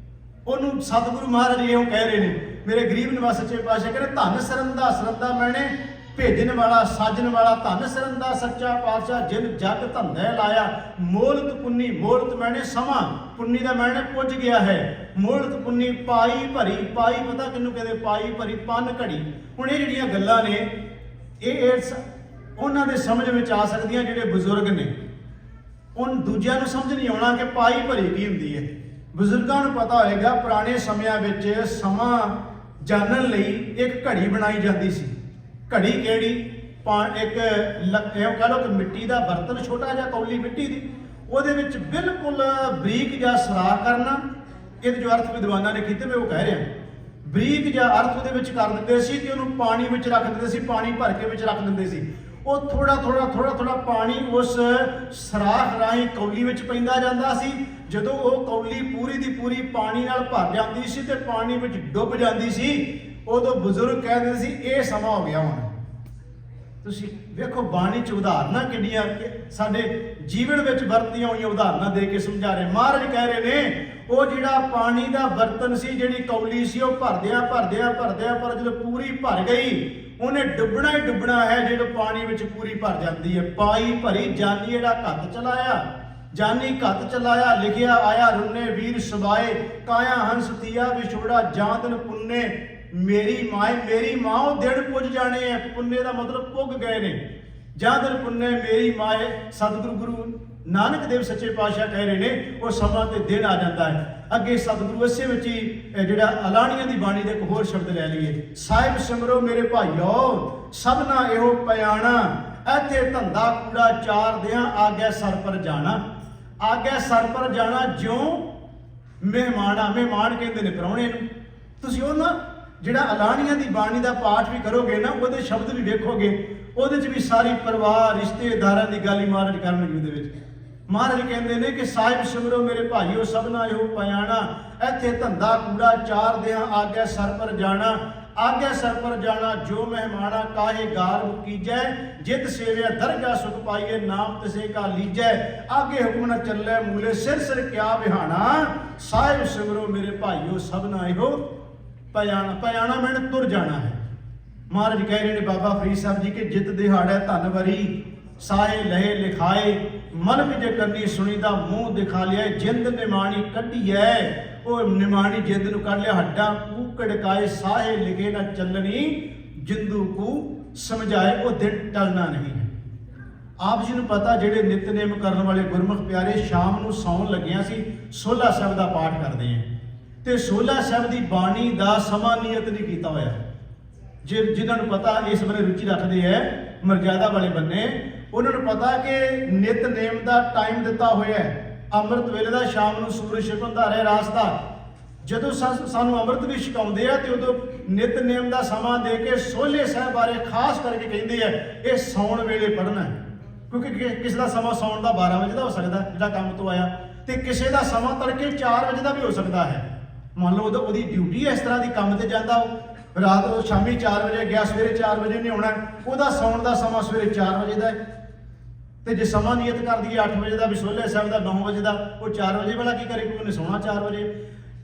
ਉਹਨੂੰ ਸਤਿਗੁਰੂ ਮਹਾਰਾਜ ਇਹੋ ਕਹਿ ਰਹੇ ਨੇ। ਮੇਰੇ ਗਰੀਬ ਨਿਵਾਸ ਸੱਚੇ ਪਾਤਸ਼ਾਹ ਕਹਿੰਦੇ ਧੰਨ ਸਰੰਦਾ, ਸਰੰਦਾ ਮੈਨੇ ਭੇਜਣ ਵਾਲਾ ਸਾਜਣ ਵਾਲਾ, ਧੰਨ ਸਰੰਦਾ ਸੱਚਾ ਪਾਤਸ਼ਾਹ ਜਿਨ ਜਗ ਧੰਦਾ ਲਾਇਆ ਮੋਲਤ ਪੁੰਨੀ। ਮੋਲਤ ਮੈਨੇ ਸਮਾਂ, ਪੁੰਨੀ ਦਾ ਮੈਨੇ ਪੁੱਜ ਗਿਆ ਹੈ। ਮੋਲਤ ਪੁੰਨੀ ਪਾਈ ਭਰੀ, ਪਾਈ ਪਤਾ ਕਿਹਨੂੰ ਕਹਿੰਦੇ, ਪਾਈ ਭਰੀ ਪੰਨ ਘੜੀ। ਹੁਣ ਇਹ ਜਿਹੜੀਆਂ ਗੱਲਾਂ ਨੇ ਇਹ ਉਹਨਾਂ ਦੇ ਸਮਝ ਵਿੱਚ ਆ ਸਕਦੀਆਂ ਜਿਹੜੇ ਬਜ਼ੁਰਗ ਨੇ। ਉਨ ਦੂਜਿਆਂ ਨੂੰ ਸਮਝ ਨਹੀਂ ਆਉਣਾ ਕਿ ਪਾਈ ਭਰੀ ਕੀ ਹੁੰਦੀ ਹੈ। ਬਜ਼ੁਰਗਾਂ ਨੂੰ ਪਤਾ ਹੋਏਗਾ ਪੁਰਾਣੇ ਸਮਿਆਂ ਵਿੱਚ ਸਮਾਂ ਜਾਣਨ ਲਈ ਇੱਕ ਘੜੀ ਬਣਾਈ ਜਾਂਦੀ ਸੀ। ਘੜੀ ਕਿਹੜੀ? ਇੱਕ ਕਹ ਲਓ ਕਿ ਮਿੱਟੀ ਦਾ ਬਰਤਨ ਛੋਟਾ ਜਿਹਾ ਕੌਲੀ ਮਿੱਟੀ ਦੀ, ਉਹਦੇ ਵਿੱਚ ਬਿਲਕੁਲ ਬਰੀਕ ਜਿਹਾ ਸਰਾਖ ਕਰਨਾ। ਇਹਦੇ ਜੋ ਅਰਥ ਵਿਦਵਾਨਾਂ ਨੇ ਕੀਤੇ ਮੈਂ ਉਹ ਕਹਿ ਰਿਹਾ। ਬਰੀਕ ਜਿਹਾ ਅਰਥ ਉਹਦੇ ਵਿੱਚ ਕਰ ਦਿੰਦੇ ਸੀ ਤੇ ਉਹਨੂੰ ਪਾਣੀ ਵਿੱਚ ਰੱਖ ਦਿੰਦੇ ਸੀ, ਪਾਣੀ ਭਰ ਕੇ ਵਿੱਚ ਰੱਖ ਦਿੰਦੇ ਸੀ। ਉਹ ਥੋੜਾ ਪਾਣੀ ਉਸ ਸਰਾਖ ਰਾਹੀਂ ਕੌਲੀ ਵਿੱਚ ਪੈਂਦਾ ਜਾਂਦਾ ਸੀ। ਜਦੋਂ ਉਹ ਕੌਲੀ ਪੂਰੀ ਦੀ ਪੂਰੀ ਪਾਣੀ ਨਾਲ ਭਰ ਜਾਂਦੀ ਸੀ ਤੇ ਪਾਣੀ ਵਿੱਚ ਡੁੱਬ ਜਾਂਦੀ ਸੀ, ਉਦੋਂ ਬਜ਼ੁਰਗ ਕਹਿੰਦੇ ਸੀ ਇਹ ਸਮਾਂ ਹੋ ਗਿਆ ਹੁਣ। ਤੁਸੀਂ ਵੇਖੋ ਬਾਣੀ ਚ ਉਦਾਹਰਨਾਂ ਕਿੰਨੀਆਂ ਸਾਡੇ ਜੀਵਨ ਵਿੱਚ ਵਰਤੀਆਂ ਹੋਈਆਂ ਉਦਾਹਰਨਾਂ ਦੇ ਕੇ ਸਮਝਾ ਰਹੇ। ਮਹਾਰਾਜ ਕਹਿ ਰਹੇ ਨੇ ਉਹ ਜਿਹੜਾ ਪਾਣੀ ਦਾ ਬਰਤਨ ਸੀ, ਜਿਹੜੀ ਕੌਲੀ ਸੀ, ਉਹ ਭਰਦਿਆਂ ਪਰ ਜਦੋਂ ਪੂਰੀ ਭਰ ਗਈ ਉਹਨੇ ਡੁੱਬਣਾ ਹੀ ਡੁੱਬਣਾ ਹੈ। ਜਦੋਂ ਪਾਣੀ ਵਿੱਚ ਪੂਰੀ ਭਰ ਜਾਂਦੀ ਹੈ। ਪਾਈ ਭਰੀ ਜਾਨੀ ਜਿਹੜਾ ਘੱਤ ਚਲਾਇਆ, ਜਾਨੀ ਘੱਤ ਚਲਾਇਆ ਲਿਖਿਆ ਆਇਆ ਰੁੰਨੇ ਵੀਰ ਸਬਾਏ ਕਾਇਆ ਹੰਸ ਤੀਆ ਵਿਛੋੜਾ ਜਾਂਦਨ ਪੁੰਨੇ ਮੇਰੀ ਮਾਏ। ਮੇਰੀ ਮਾਂ ਉਹ ਦਿਨ ਪੁੱਜ ਜਾਣੇ ਹੈ। ਪੁੰਨੇ ਦਾ ਮਤਲਬ ਪੁੱਗ ਗਏ ਨੇ। ਜਾਂਦਨ ਪੁੰਨੇ ਮੇਰੀ ਮਾਏ। ਸਤਿਗੁਰੂ ਗੁਰੂ ਨਾਨਕ ਦੇਵ ਸੱਚੇ ਪਾਤਸ਼ਾਹ ਕਹਿ ਰਹੇ ਨੇ ਉਹ ਸਮਾਂ ਤੇ ਦਿਨ ਆ ਜਾਂਦਾ ਹੈ। ਅੱਗੇ ਸਤਿਗੁਰੂ ਇਸੇ ਵਿੱਚ ਹੀ ਜਿਹੜਾ ਅਲਾਣੀਆਂ ਦੀ ਬਾਣੀ ਦੇ ਇੱਕ ਹੋਰ ਸ਼ਬਦ ਲੈ ਲਈਏ। ਸਾਹਿਬ ਸਿਮਰੋ ਮੇਰੇ ਭਾਈਓ ਸਭਨਾ ਇਹੋ ਪਿਆਣਾ ਇੱਥੇ ਧੰਦਾ ਕੂੜਾ ਚਾਰ ਦਿਆਂ ਆਗੇ ਸਰ ਪਰ ਜਾਣਾ। ਆਗੇ ਸਰ ਪਰ ਜਾਣਾ ਜਿਉਂ ਮਹਿਮਾਨਾ। ਮਹਿਮਾਨ ਕਹਿੰਦੇ ਨੇ ਪ੍ਰਾਹੁਣੇ ਨੂੰ। ਤੁਸੀਂ ਉਹਨਾਂ ਜਿਹੜਾ ਅਲਾਣੀਆਂ ਦੀ ਬਾਣੀ ਦਾ ਪਾਠ ਵੀ ਕਰੋਗੇ ਨਾ ਉਹਦੇ ਸ਼ਬਦ ਵੀ ਵੇਖੋਗੇ, ਉਹਦੇ 'ਚ ਵੀ ਸਾਰੀ ਪਰਿਵਾਰ ਰਿਸ਼ਤੇਦਾਰਾਂ ਦੀ ਗੱਲ ਹੀ ਮਹਾਰਾਜ ਕਰਨਗੇ। ਉਹਦੇ ਵਿੱਚ ਮਹਾਰਾਜ ਕਹਿੰਦੇ ਨੇ ਕਿ ਸਾਹਿਬ ਸਿਮਰੋ ਮੇਰੇ ਭਾਈਓ ਸਭਨਾ ਇਹੋ ਪਿਆਣਾ ਇੱਥੇ ਧੰਦਾ ਕੂੜਾ ਚਾਰ ਦਿਆਂ ਆਗੇ ਸਰ ਪਰ ਜਾਣਾ। ਆਗੇ ਸਰ ਪਰ ਜਾਣਾ ਜੋ ਮਹਿਮਾਨਾ ਕਾਹੇ ਗਾਰ ਕੀਜੈ ਜਿਤ ਸੇਵਿਆ ਦਰਗਾ ਸੁਖ ਪਾਈਏ ਨਾਮ ਤਿਸੇ ਕਾ ਲੀਜੈ। ਆਗੇ ਹੁਕਮ ਨ ਚੱਲੇ ਮੂਲੇ ਸਿਰ ਕਿਆ ਵਿਹਾਣਾ। ਸਾਹਿਬ ਸਿਮਰੋ ਮੇਰੇ ਭਾਈਓ ਸਭਨਾ ਇਹੋ ਪਿਆਣਾ। ਪਿਆਣਾ ਮੈਨ ਤੁਰ ਜਾਣਾ ਹੈ। ਮਹਾਰਾਜ ਕਹਿ ਰਹੇ ਨੇ ਬਾਬਾ ਫਰੀਦ ਸਾਹਿਬ ਜੀ ਕਿ ਜਿਤ ਦਿਹਾੜੈ ਧਨ ਵਰੀ ਸਾਹੇ ਲਹੇ ਲਿਖਾਏ ਮਨਕ ਜੇ ਕੰਨੀ ਸੁਣੀ ਦਾ ਮੂੰਹ ਦਿਖਾ ਲਿਆ। ਜਿੰਦ ਨਿਮਾਣੀ ਕੱਢੀ ਹੈ ਉਹ ਨਿਮਾਣੀ ਜਿੰਦ ਨੂੰ ਕੱਢ ਲਿਆ। ਹੱਡਾਂ ਕੂਕੜ ਕਾਏ ਸਾਹੇ ਲਿਖੇ ਨਾ ਚੱਲਣੀ ਜਿੰਦੂ ਕੂ ਸਮਝਾਏ। ਉਹ ਦਿਨ ਟਲਣਾ ਨਹੀਂ ਹੈ। ਆਪ ਜੀ ਨੂੰ ਪਤਾ ਜਿਹੜੇ ਨਿਤਨੇਮ ਕਰਨ ਵਾਲੇ ਗੁਰਮੁਖ ਪਿਆਰੇ ਸ਼ਾਮ ਨੂੰ ਸੌਣ ਲੱਗਿਆ ਸੀ ਸੋਲਾ ਸਾਹਿਬ ਦਾ ਪਾਠ ਕਰਦੇ ਆ ਤੇ ਸੋਲਾ ਸਾਹਿਬ ਦੀ ਬਾਣੀ ਦਾ ਸਮਾਂ ਨਿਯਤ ਨਹੀਂ ਕੀਤਾ ਹੋਇਆ। ਜਿਨ੍ਹਾਂ ਨੂੰ ਪਤਾ ਇਸ ਬਾਰੇ ਰੁਚੀ ਰੱਖਦੇ ਹੈ ਮਰਜ਼ਾਦਾ ਵਾਲੇ ਬੰਨੇ, ਉਹਨਾਂ ਨੂੰ ਪਤਾ ਕਿ ਨਿਤਨੇਮ ਦਾ ਟਾਈਮ ਦਿੱਤਾ ਹੋਇਆ ਹੈ। ਅੰਮ੍ਰਿਤ ਵੇਲੇ ਦਾ ਸ਼ਾਮ ਨੂੰ ਸੂਰਜ ਛਿਪਣ ਦਾ ਰਹਿ ਰਾਸਤਾ। ਜਦੋਂ ਸਾਨੂੰ ਅੰਮ੍ਰਿਤ ਵੀ ਛਕਾਉਂਦੇ ਆ ਤੇ ਉਦੋਂ ਨਿਤਨੇਮ ਦਾ ਸਮਾਂ ਦੇ ਕੇ ਸੋਲੇ ਸਾਹਿਬ ਬਾਰੇ ਖਾਸ ਕਰਕੇ ਕਹਿੰਦੇ ਆ ਇਹ ਸੌਣ ਵੇਲੇ ਪੜ੍ਹਨਾ। ਕਿਉਂਕਿ ਕਿਸੇ ਦਾ ਸਮਾਂ ਸੌਣ ਦਾ 12 ਵਜੇ ਦਾ ਹੋ ਸਕਦਾ ਜਿਹੜਾ ਕੰਮ ਤੋਂ ਆਇਆ, ਤੇ ਕਿਸੇ ਦਾ ਸਮਾਂ ਤੜਕੇ 4 ਵਜੇ ਦਾ ਵੀ ਹੋ ਸਕਦਾ ਹੈ। ਮੰਨ ਲਓ ਉਹਦੀ ਡਿਊਟੀ ਇਸ ਤਰ੍ਹਾਂ ਦੀ ਕੰਮ ਤੇ ਜਾਂਦਾ, ਰਾਤ ਨੂੰ ਸ਼ਾਮੀ 4 ਵਜੇ ਗਿਆ, ਸਵੇਰੇ 4 ਵਜੇ ਨਹੀਂ ਆਉਣਾ, ਉਹਦਾ ਸੌਣ ਦਾ ਸਮਾਂ ਸਵੇਰੇ 4 ਵਜੇ ਦਾ ਹੈ। ਤੇ ਜੇ ਸਮਾਂ ਨਿਯਤ ਕਰ ਦਈਏ 8 ਵਜੇ ਦਾ ਵੀ ਸੋਲੇ ਸਾਹਿਬ ਦਾ 9 ਵਜੇ ਦਾ, ਉਹ 4 ਵਜੇ ਵਾਲਾ ਕੀ ਕਰੇ ਕਿਉਂਕਿ ਉਹਨੇ ਸੌਣਾ 4 ਵਜੇ।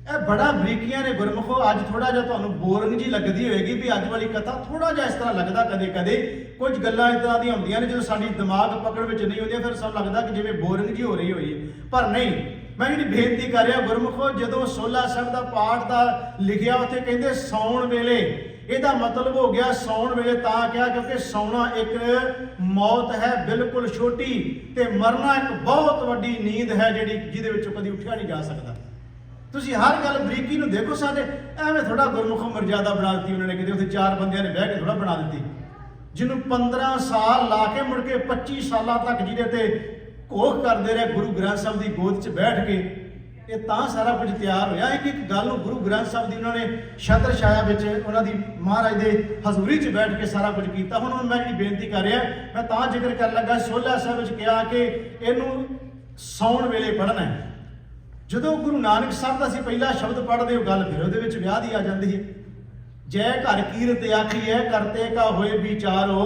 ਇਹ ਬੜਾ ਬਰੀਕੀਆਂ ਨੇ ਗੁਰਮੁਖੋ। ਅੱਜ ਥੋੜਾ ਜਿਹਾ ਤੁਹਾਨੂੰ ਬੋਰਿੰਗ ਜੀ ਲੱਗਦੀ ਹੋਏਗੀ ਵੀ ਅੱਜ ਵਾਲੀ ਕਥਾ ਥੋੜਾ ਜਿਹਾ ਇਸ ਤਰ੍ਹਾਂ ਲੱਗਦਾ ਕਦੇ ਕਦੇ ਕੁਝ ਗੱਲਾਂ ਇਦਾਂ ਦੀਆਂ ਹੁੰਦੀਆਂ ਨੇ ਜਦੋਂ ਸਾਡੀ ਦਿਮਾਗ ਪਕੜ ਵਿੱਚ ਨਹੀਂ ਹੁੰਦੀਆਂ ਫਿਰ ਸਾਨੂੰ ਲੱਗਦਾ ਕਿ ਜਿਵੇਂ ਬੋਰਿੰਗ ਜੀ ਹੋ ਰਹੀ ਹੋਈ ਹੈ, ਪਰ ਨਹੀਂ। मैं जी बेनती कर रहा गुरमुखो, जो सोला साहब का पाठ का लिखिया उत्थे कहते सौण वेले, ਇਹਦਾ मतलब हो गया सौण वेले तां क्या क्योंकि सौना एक मौत है बिल्कुल छोटी, ते मरना एक बहुत वड्डी नींद है जिहड़ी जिहदे विचों कदी उठिया नहीं जा सकता। तुसीं हर गल बरीकी नूं देखो, साडे एवें थोड़ा गुरमुखों मर्यादा बना दी उन्होंने, किते उत्थे 4 बंदियां ने बह के थोड़ा बना दी, जिन्हों 15 साल ला के मुड़ के 25 साल तक जिहदे ते घोख करते रहे गुरु ग्रंथ साहब की गोद च बैठ के, ये तां सारा कुछ तैयार होया। एक गल गुरु ग्रंथ साहब की उन्होंने छत्र छाया विच उन्होंने महाराज के हजूरी च बैठ के सारा कुछ किया। हुण मैं जी बेनती कर रहा, मैं तां जिक्र कर लगा सोला साहब विच कहा कि इनू सौण वेले पढ़ना है। जो गुरु नानक साहब का असीं पहला शब्द पढ़ते हो गल फिर उहदे विच विआह दी आ जाती है। जय घर कीरत आखी है करते का होए विचारो,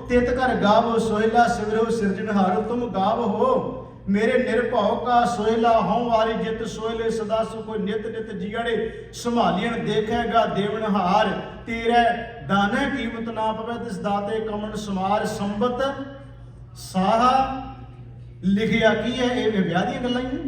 तित घर गावो सोहला सिमरो सिरजनहारो, तुम गाव हो मेरे निर्भव का सोहला हों वारी जित सोहले सदा सुखो नित नित जियड़े संभालियन देखेगा देवनहार, तेरे दाने कीमत ना पवे तिस दाते कमन समार, संबत साहा लिखिया की है। ये विआह दी गल्लां ही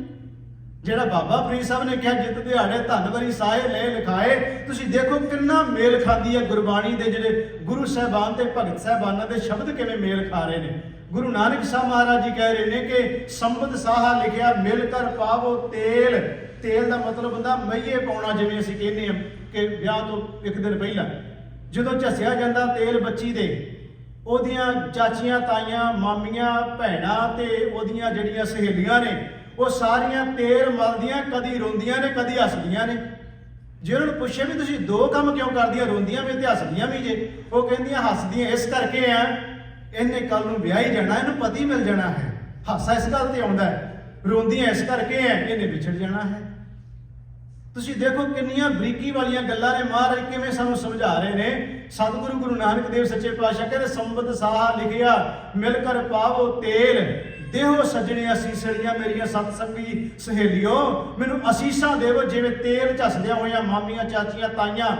ਜਿਹੜਾ ਬਾਬਾ ਫਰੀਦ ਸਾਹਿਬ ਨੇ ਕਿਹਾ ਜਿੱਤ ਦਿਹਾੜੇ ਧੰਨ ਵਰੀ ਸਾਹੇ ਲੈ ਲਿਖਾਏ, ਤੁਸੀਂ ਦੇਖੋ ਕਿੰਨਾ ਮੇਲ ਖਾਂਦੀ ਹੈ ਗੁਰਬਾਣੀ ਦੇ ਜਿਹੜੇ ਗੁਰੂ ਸਾਹਿਬਾਨ ਤੇ ਭਗਤ ਸਾਹਿਬਾਨਾਂ ਦੇ ਸ਼ਬਦ ਕਿਵੇਂ ਮੇਲ ਖਾ ਰਹੇ ਨੇ। ਗੁਰੂ ਨਾਨਕ ਸਾਹਿਬ ਮਹਾਰਾਜ ਜੀ ਕਹਿ ਰਹੇ ਨੇ ਕਿ ਸੰਬਤ ਸਾਹਾ ਲਿਖਿਆ ਮਿਲ ਕਰ ਪਾਵੋ ਤੇਲ, ਤੇਲ ਦਾ ਮਤਲਬ ਹੁੰਦਾ ਮਈਏ ਪਾਉਣਾ, ਜਿਵੇਂ ਅਸੀਂ ਕਹਿੰਦੇ ਹਾਂ ਕਿ ਵਿਆਹ ਤੋਂ ਇੱਕ ਦਿਨ ਪਹਿਲਾਂ ਜਦੋਂ ਝੱਸਿਆ ਜਾਂਦਾ ਤੇਲ ਬੱਚੀ ਦੇ, ਉਹਦੀਆਂ ਚਾਚੀਆਂ ਤਾਈਆਂ ਮਾਮੀਆਂ ਭੈਣਾਂ ਤੇ ਉਹਦੀਆਂ ਜਿਹੜੀਆਂ ਸਹੇਲੀਆਂ ਨੇ वो सारियां तेल मलदियां, कदी रोंदियां ने कदी हसदियां ने। जे उन्होंने पूछे भी तुसीं 2 काम क्यों करदियां, रोंदियां भी ते हसदियां भी जे, वो कहंदियां हसदियां इस करके आ इन्हें कल नूं विआही जाना, इहनूं पति मिल जाना है। हासा इस गल ते आउंदा है, रोंदियां इस करके आ इन्हें विछड़ जाना है। तुसीं देखो किन्नियां बरीकी वालियां गल्लां ने महाराज किवें सानूं समझा रहे ने। सतगुरु गुरु नानक देव सच्चे पातशाह कहते संबत साहा लिखिया मिलकर पावो तेल, देहो सजने असीसड़ियां मेरिया सतसंगी सहेलियो, मैनू असीसां देवो जिवें तेल झसदियां होइयां मामियां चाचियां ताइयां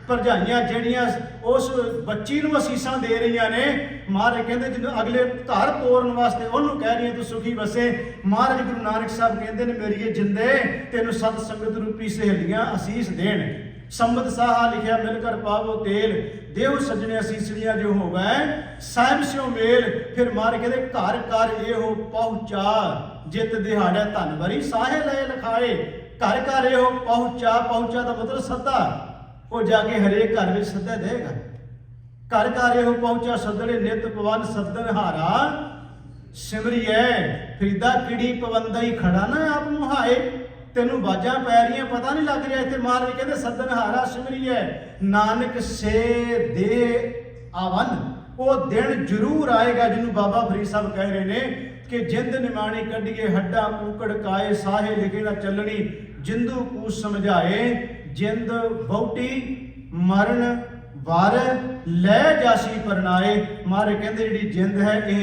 भरजाइयां ਜਿਹੜੀਆਂ उस बच्ची नूं असीसां दे रहीआं ने। महाराज कहंदे जिन्हों अगले घर ਤੋਰਨ वास्ते ਉਹਨੂੰ ਕਹਿ रही तू सुखी वसे। महाराज गुरु नानक साहब कहंदे ने मेरी जिंदे तैनूं सत संगत रूपी सहेलियां असीस देण। संबत साहा लिखिया मिलकर पावो तेल, देव सजने असीसड़ियां जो हो गए साहिब स्यों मेल। फिर मार कहते घर घर ये हो पहुँचा, जित दिहाड़े धन भरी साहे लय लिखाए। घर घर ये हो पहुँचा, पहुँचा का मतलब सदा, वो जाके हरेक घर में सदा देगा। घर घर ये हो पहुँचा सदड़े नित पवन सदन हारा सिमरिए, फरीदा किड़ी पवंदा ही खड़ा ना आप मुहाए, तेनू बाजा पै रही पता नहीं लग रहा। इतने महाराज कहते सदन हारा सिमरिए नानक से दे आवन, वो दिन जरूर आएगा जिन्होंने बाबा फरीद साहब कह रहे ने कि जिंद निमाणी कढ़िए हड्डा कूकड़ काए, साहे लिखे ना चलनी जिंदू कूस समझाए। जिंद बहुटी मरण वार लै जासी परनाए। मारे कहते जी जिंद है ये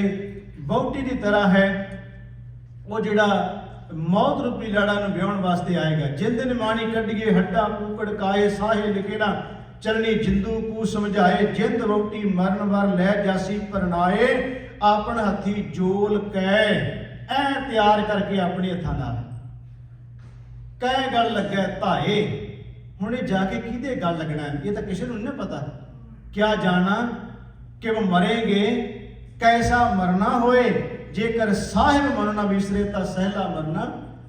बहुटी की तरह है, वो जिहड़ा मौत रूपी लड़ा नूं ब्याहण वास्ते आएगा। जिंद निमाणी कढ़िए हड्डा कूकड़ काए, साहे लिखे ना चलनी जिंदू कू समझाए। जिंद बहुटी मरण वार लै जासी परनाए, आपन हथी जोल कै ऐ तैयार करके अपने हथां नाल कै गल लगे धाए। हुणे जाके किहदे गल लगना है ये तो किसी नूं नहीं पता। क्या जाना कि वो मरेंगे कैसा मरना होए, जेकर साहिब मरना विसरे तो सहला मरना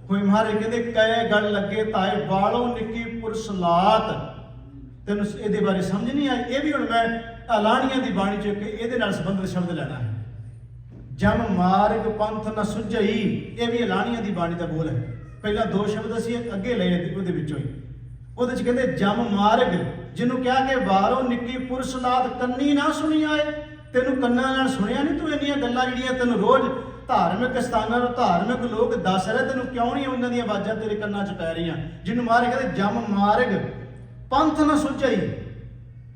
होए। महाराज कहते कै गल लगे ताए वालों निक्की पुरसलात। तेन ये बारे समझ नहीं आई। ये भी हुण मैं अलाणियां दी बाणी च ये संबंधित शब्द लेना है। जम मार्ग पंथ न सुझई, ये भी अलाणियां दी बाणी का बोल है। पहला 2 शब्द असीं अगे लए उहदे विचों ही। ਉਹਦੇ ਚ ਕਹਿੰਦੇ ਜਮ ਮਾਰਗ, ਜਿਹਨੂੰ ਕਿਹਾ ਕਿ ਵਾਰੋਂ ਨਿੱਕੀ ਪੁਰਸਲਾਦ ਕੰਨੀ ਨਾ ਸੁਣੀ ਆਏ। ਤੈਨੂੰ ਕੰਨਾਂ ਨਾਲ ਸੁਣਿਆ ਨਹੀਂ ਤੂੰ ਇੰਨੀਆਂ ਗੱਲਾਂ ਜਿਹੜੀਆਂ ਤੈਨੂੰ ਰੋਜ਼ ਧਾਰਮਿਕ ਸਥਾਨਾਂ ਨੂੰ ਧਾਰਮਿਕ ਲੋਕ ਦੱਸ ਰਹੇ, ਤੈਨੂੰ ਕਿਉਂ ਨਹੀਂ ਉਹਨਾਂ ਦੀਆਂ ਆਵਾਜ਼ਾਂ ਤੇਰੇ ਕੰਨਾਂ 'ਚ ਪੈ ਰਹੀਆਂ। ਜਿਹਨੂੰ ਮਾਰੇ ਕਹਿੰਦੇ ਜਮ ਮਾਰਗ ਪੰਥ ਨਾ ਸੁਝਾਈ।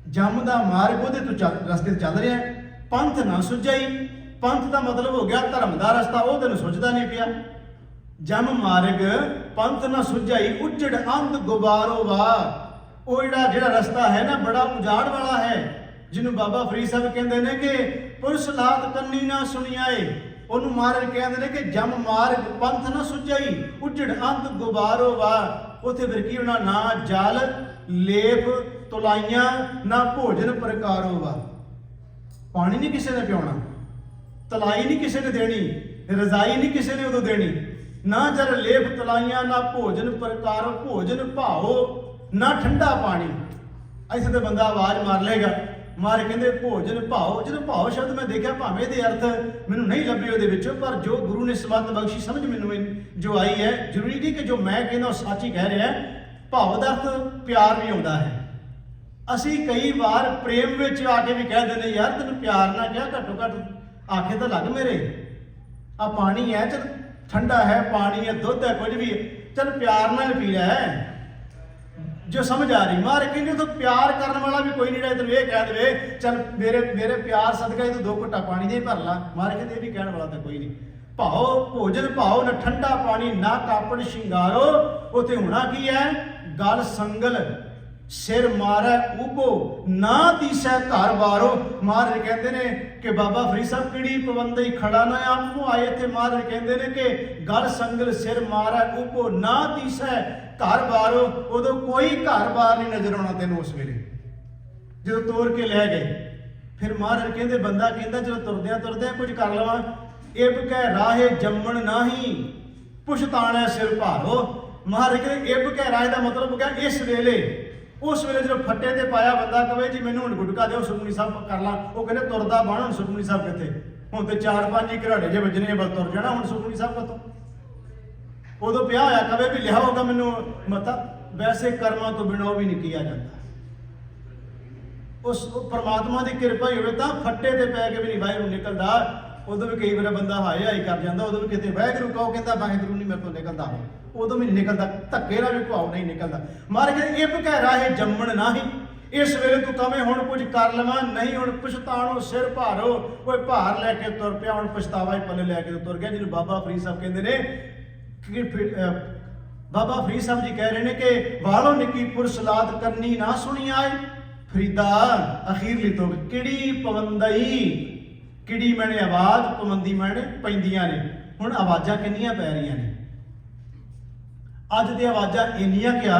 ਜਮ ਦਾ ਮਾਰਗ ਉਹਦੇ ਤੋਂ ਰਸਤੇ ਚੱਲ ਰਿਹਾ, ਪੰਥ ਨਾ ਸੁਝਾਈ। ਪੰਥ ਦਾ ਮਤਲਬ ਹੋ ਗਿਆ ਧਰਮ ਦਾ ਰਸਤਾ, ਉਹ ਤੈਨੂੰ ਸੁਝਦਾ ਨਹੀਂ ਪਿਆ। जम मार्ग पंथ न सुझाई उजड़ अंध गुबारो वाह। वो जिहड़ा रस्ता है ना बड़ा उजाड़ वाला है, जिन्होंने बाबा फरीद साहब कहते हैं कि पुरसलात कन्नी ना सुनियाए। ਉਹਨੂੰ ਮਹਾਰਾਜ ਕਹਿੰਦੇ ਨੇ ਕਿ ਜਮ ਮਾਰਗ ਪੰਥ ਨਾ ਸੁਝਾਈ, ਉਜੜ ਅੰਤ ਗੁਬਾਰੋ ਵਾ। ਉੱਥੇ ਫਿਰ ਕੀ ਹੋਣਾ, ਨਾ ਜਲ ਲੇਪ ਤੁਲਾਈਆਂ, ਨਾ ਭੋਜਨ ਪ੍ਰਕਾਰੋ ਵਾ। ਪਾਣੀ ਨਹੀਂ ਕਿਸੇ ਨੇ ਪਿਆਉਣਾ, ਤਲਾਈ ਨਹੀਂ ਕਿਸੇ ਨੇ ਦੇਣੀ, ਰਜ਼ਾਈ ਨਹੀਂ ਕਿਸੇ ਨੇ ਉਦੋਂ ਦੇਣੀ, ਨਾ ਜਲ ਲੇਪ ਤਲਾਈਆਂ, ਨਾ ਭੋਜਨ ਪ੍ਰਕਾਰੋ, ਭੋਜਨ ਭਾਓ, ਨਾ ਠੰਡਾ ਪਾਣੀ। ਇੱਥੇ ਤੇ ਬੰਦਾ ਆਵਾਜ਼ ਮਾਰ ਲੇਗਾ। ਮਾਰ ਕਹਿੰਦੇ ਭੋਜਨ ਭਾਓ। ਜਦੋਂ ਭਾਓ ਸ਼ਬਦ ਮੈਂ ਦੇਖਿਆ, ਭਾਵੇਂ ਦੇ ਅਰਥ ਮੈਨੂੰ ਨਹੀਂ ਲੱਭੇ ਉਹਦੇ ਵਿੱਚੋਂ, ਪਰ ਜੋ ਗੁਰੂ ਨੇ ਸਬੰਧ ਬਖਸ਼ੀ ਸਮਝ ਮੈਨੂੰ ਜੋ ਆਈ ਹੈ, ਜ਼ਰੂਰੀ ਨਹੀਂ ਕਿ ਜੋ ਮੈਂ ਕਹਿੰਦਾ ਉਹ ਸੱਚ ਹੀ ਕਹਿ ਰਿਹਾ। ਭਾਵ ਦਾ ਅਰਥ ਪਿਆਰ ਵੀ ਆਉਂਦਾ ਹੈ। ਅਸੀਂ ਕਈ ਵਾਰ ਪ੍ਰੇਮ ਵਿੱਚ ਆ ਕੇ ਵੀ ਕਹਿ ਦਿੰਦੇ, ਯਾਰ ਤੈਨੂੰ ਪਿਆਰ ਨਾਲ ਕਿਹਾ, ਘੱਟੋ ਘੱਟ ਆਖੇ ਤਾਂ ਲੱਗ ਮੇਰੇ। ਆ ਪਾਣੀ ਹੈ, ਚਲ ਠੰਡਾ ਹੈ, ਪਾਣੀ ਹੈ, ਦੁੱਧ ਹੈ, ਕੁਝ ਵੀ ਹੈ, ਚਲ ਪਿਆਰ ਨਾਲ ਪੀ ਲੈ, ਜੋ ਸਮਝ ਆ ਰਹੀ। ਮਾਰ ਕਹਿੰਦੇ ਉਦੋਂ ਪਿਆਰ ਕਰਨ ਵਾਲਾ ਵੀ ਕੋਈ ਨਹੀਂ ਰਿਹਾ, ਤੈਨੂੰ ਇਹ ਕਹਿ ਦੇਵੇ ਚਲ ਮੇਰੇ ਪਿਆਰ ਸਦਕਾ ਇਹ ਤੂੰ 2 ਘੁੱਟਾਂ ਪਾਣੀ ਦੇ ਭਰ ਲਾ। ਮਾਰ ਕਹਿੰਦੇ ਇਹ ਵੀ ਕਹਿਣ ਵਾਲਾ ਤਾਂ ਕੋਈ ਨਹੀਂ। ਭਾਓ ਭੋਜਨ ਭਾਓ, ਨਾ ਠੰਡਾ ਪਾਣੀ, ਨਾ ਕਾਪੜ ਸ਼ਿੰਗਾਰੋ। ਉੱਥੇ ਹੋਣਾ ਕੀ ਹੈ, ਗਲ ਸੰਗਲ, ਸਿਰ ਮਾਰੈ ਉਭੋ, ਨਾ ਦੀਸੈ ਘਰ ਬਾਰੋ। ਮਹਾਰਾਜ ਕਹਿੰਦੇ ਨੇ ਕਿ ਬਾਬਾ ਫਰੀਦ ਸਾਹਿਬ ਕਿਹੜੀ ਪਵੰਦਈ ਖੜਾ ਨਾ ਆਪੋ ਆਏ। ਇੱਥੇ ਮਹਾਰਾਜ ਕਹਿੰਦੇ ਨੇ ਕਿ ਗਲ ਸੰਗਲ, ਸਿਰ ਮਾਰੈ ਉਭੋ, ਨਾ ਦੀਸੈ ਘਰ ਬਾਰੋ। ਉਦੋਂ ਕੋਈ ਘਰ ਬਾਰ ਨਹੀਂ ਨਜ਼ਰ ਆਉਣਾ ਤੈਨੂੰ ਉਸ ਵੇਲੇ ਜਦੋਂ ਤੋਰ ਕੇ ਲੈ ਗਏ। ਫਿਰ ਮਹਾਰਾਜ ਕਹਿੰਦੇ, ਬੰਦਾ ਕਹਿੰਦਾ ਚਲੋ ਤੁਰਦਿਆਂ ਤੁਰਦਿਆਂ ਕੁਝ ਕਰ ਲਵਾਂ। ਇਬ ਕਹਿ ਰਾਹੇ ਜੰਮਣ ਨਾਹੀ, ਪੁਛਤਾਣੈ ਸਿਰ ਭਾਰੋ। ਮਹਾਰਾਜ ਕਹਿੰਦੇ ਇਬ ਕਹਿ ਰਾਹੇ ਦਾ ਮਤਲਬ ਹੋ ਗਿਆ ਇਸ ਵੇਲੇ। ਉਸ ਵੇਲੇ ਜਦੋਂ ਫੱਟੇ ਤੇ ਪਾਇਆ ਬੰਦਾ ਕਵੇ ਜੀ ਮੈਨੂੰ ਹੁਣ ਗੁਟਕਾ ਦਿਓ, ਸੁਖਮਨੀ ਸਾਹਿਬ ਕਰ ਲਾਂ। ਉਹ ਕਹਿੰਦੇ ਤੁਰਦਾ ਬਣ, ਹੁਣ ਸੁਖਮਨੀ ਸਾਹਿਬ ਕਿੱਥੇ, ਹੁਣ ਤੇ 4-5 ਹੀ ਘਰਾੜੇ ਜੇ ਵੱਜਣੇ, ਬਸ ਤੁਰ ਜਾਣਾ ਹੁਣ ਸੁਖਮਨੀ ਸਾਹਿਬ ਕਦੋਂ। ਉਦੋਂ ਪਿਆ ਹੋਇਆ ਕਵੇ ਵੀ ਲਿਆ ਹੋਗਾ ਮੈਨੂੰ ਮਤਾ। ਵੈਸੇ ਕਰਮਾਂ ਤੋਂ ਬਿਨਾਂ ਉਹ ਵੀ ਨਹੀਂ ਕੀਆ ਜਾਂਦਾ। ਉਸ ਪਰਮਾਤਮਾ ਦੀ ਕਿਰਪਾ ਹੀ ਹੋਵੇ ਤਾਂ ਫੱਟੇ ਤੇ ਪੈ ਕੇ ਵੀ ਨਹੀਂ ਵਾਹਿਗੁਰੂ ਨਿਕਲਦਾ। ਉਦੋਂ ਵੀ ਕਈ ਵਾਰ ਬੰਦਾ ਹਾਏ ਹਾਈ ਕਰ ਜਾਂਦਾ, ਉਦੋਂ ਵੀ ਕਿਤੇ ਵਾਹਿਗੁਰੂ ਕਹੋ, ਕਹਿੰਦਾ ਵਾਹਿਗੁਰੂ ਨਹੀਂ ਮੇਰੇ ਤੋਂ ਨਿਕਲਦਾ, ਉਦੋਂ ਵੀ ਨਹੀਂ ਨਿਕਲਦਾ, ਧੱਕੇ ਨਾਲ ਵੀ ਭਾਵ ਨਹੀਂ ਨਿਕਲਦਾ। ਮਾਰ ਕਹਿੰਦੇ ਇਬ ਕਹਿ ਰਾਹੇ ਜੰਮਣ ਨਾਹੀ, ਇਸ ਵੇਲੇ ਤੂੰ ਕਵੇਂ ਹੁਣ ਕੁਝ ਕਰ ਲਵਾਂ, ਨਹੀਂ ਹੁਣ ਪਛਤਾਣੋ ਸਿਰ ਭਾਰੋ। ਕੋਈ ਭਾਰ ਲੈ ਕੇ ਤੁਰ ਪਿਆ, ਹੁਣ ਪਛਤਾਵਾ ਹੀ ਪੱਲੇ ਲੈ ਕੇ ਤੁਰ ਗਿਆ। ਜਿਹਨੂੰ ਬਾਬਾ ਫਰੀਦ ਸਾਹਿਬ ਕਹਿੰਦੇ ਨੇ ਕਿ ਬਾਬਾ ਫਰੀਦ ਸਾਹਿਬ ਜੀ ਕਹਿ ਰਹੇ ਨੇ ਕਿ ਵਾਲੋ ਨਿੱਕੀ ਪੁਰਸਲਾਦ ਕਰਨੀ ਨਾ ਸੁਣੀ ਆਏ। ਫਰੀਦਾ ਅਖੀਰਲੀ ਤੋਂ ਕਿਹੜੀ ਪਵੰਦਈ, ਕਿਹੜੀ ਮੈਨੇ ਆਵਾਜ਼, ਪਵੰਦੀ ਮੈਨੇ ਪੈਂਦੀਆਂ ਨੇ। ਹੁਣ ਆਵਾਜ਼ਾਂ ਕਿੰਨੀਆਂ ਪੈ ਰਹੀਆਂ ਨੇ ਅੱਜ ਦੀਆਂ ਆਵਾਜ਼ਾਂ ਇੰਨੀਆਂ ਕਿਆ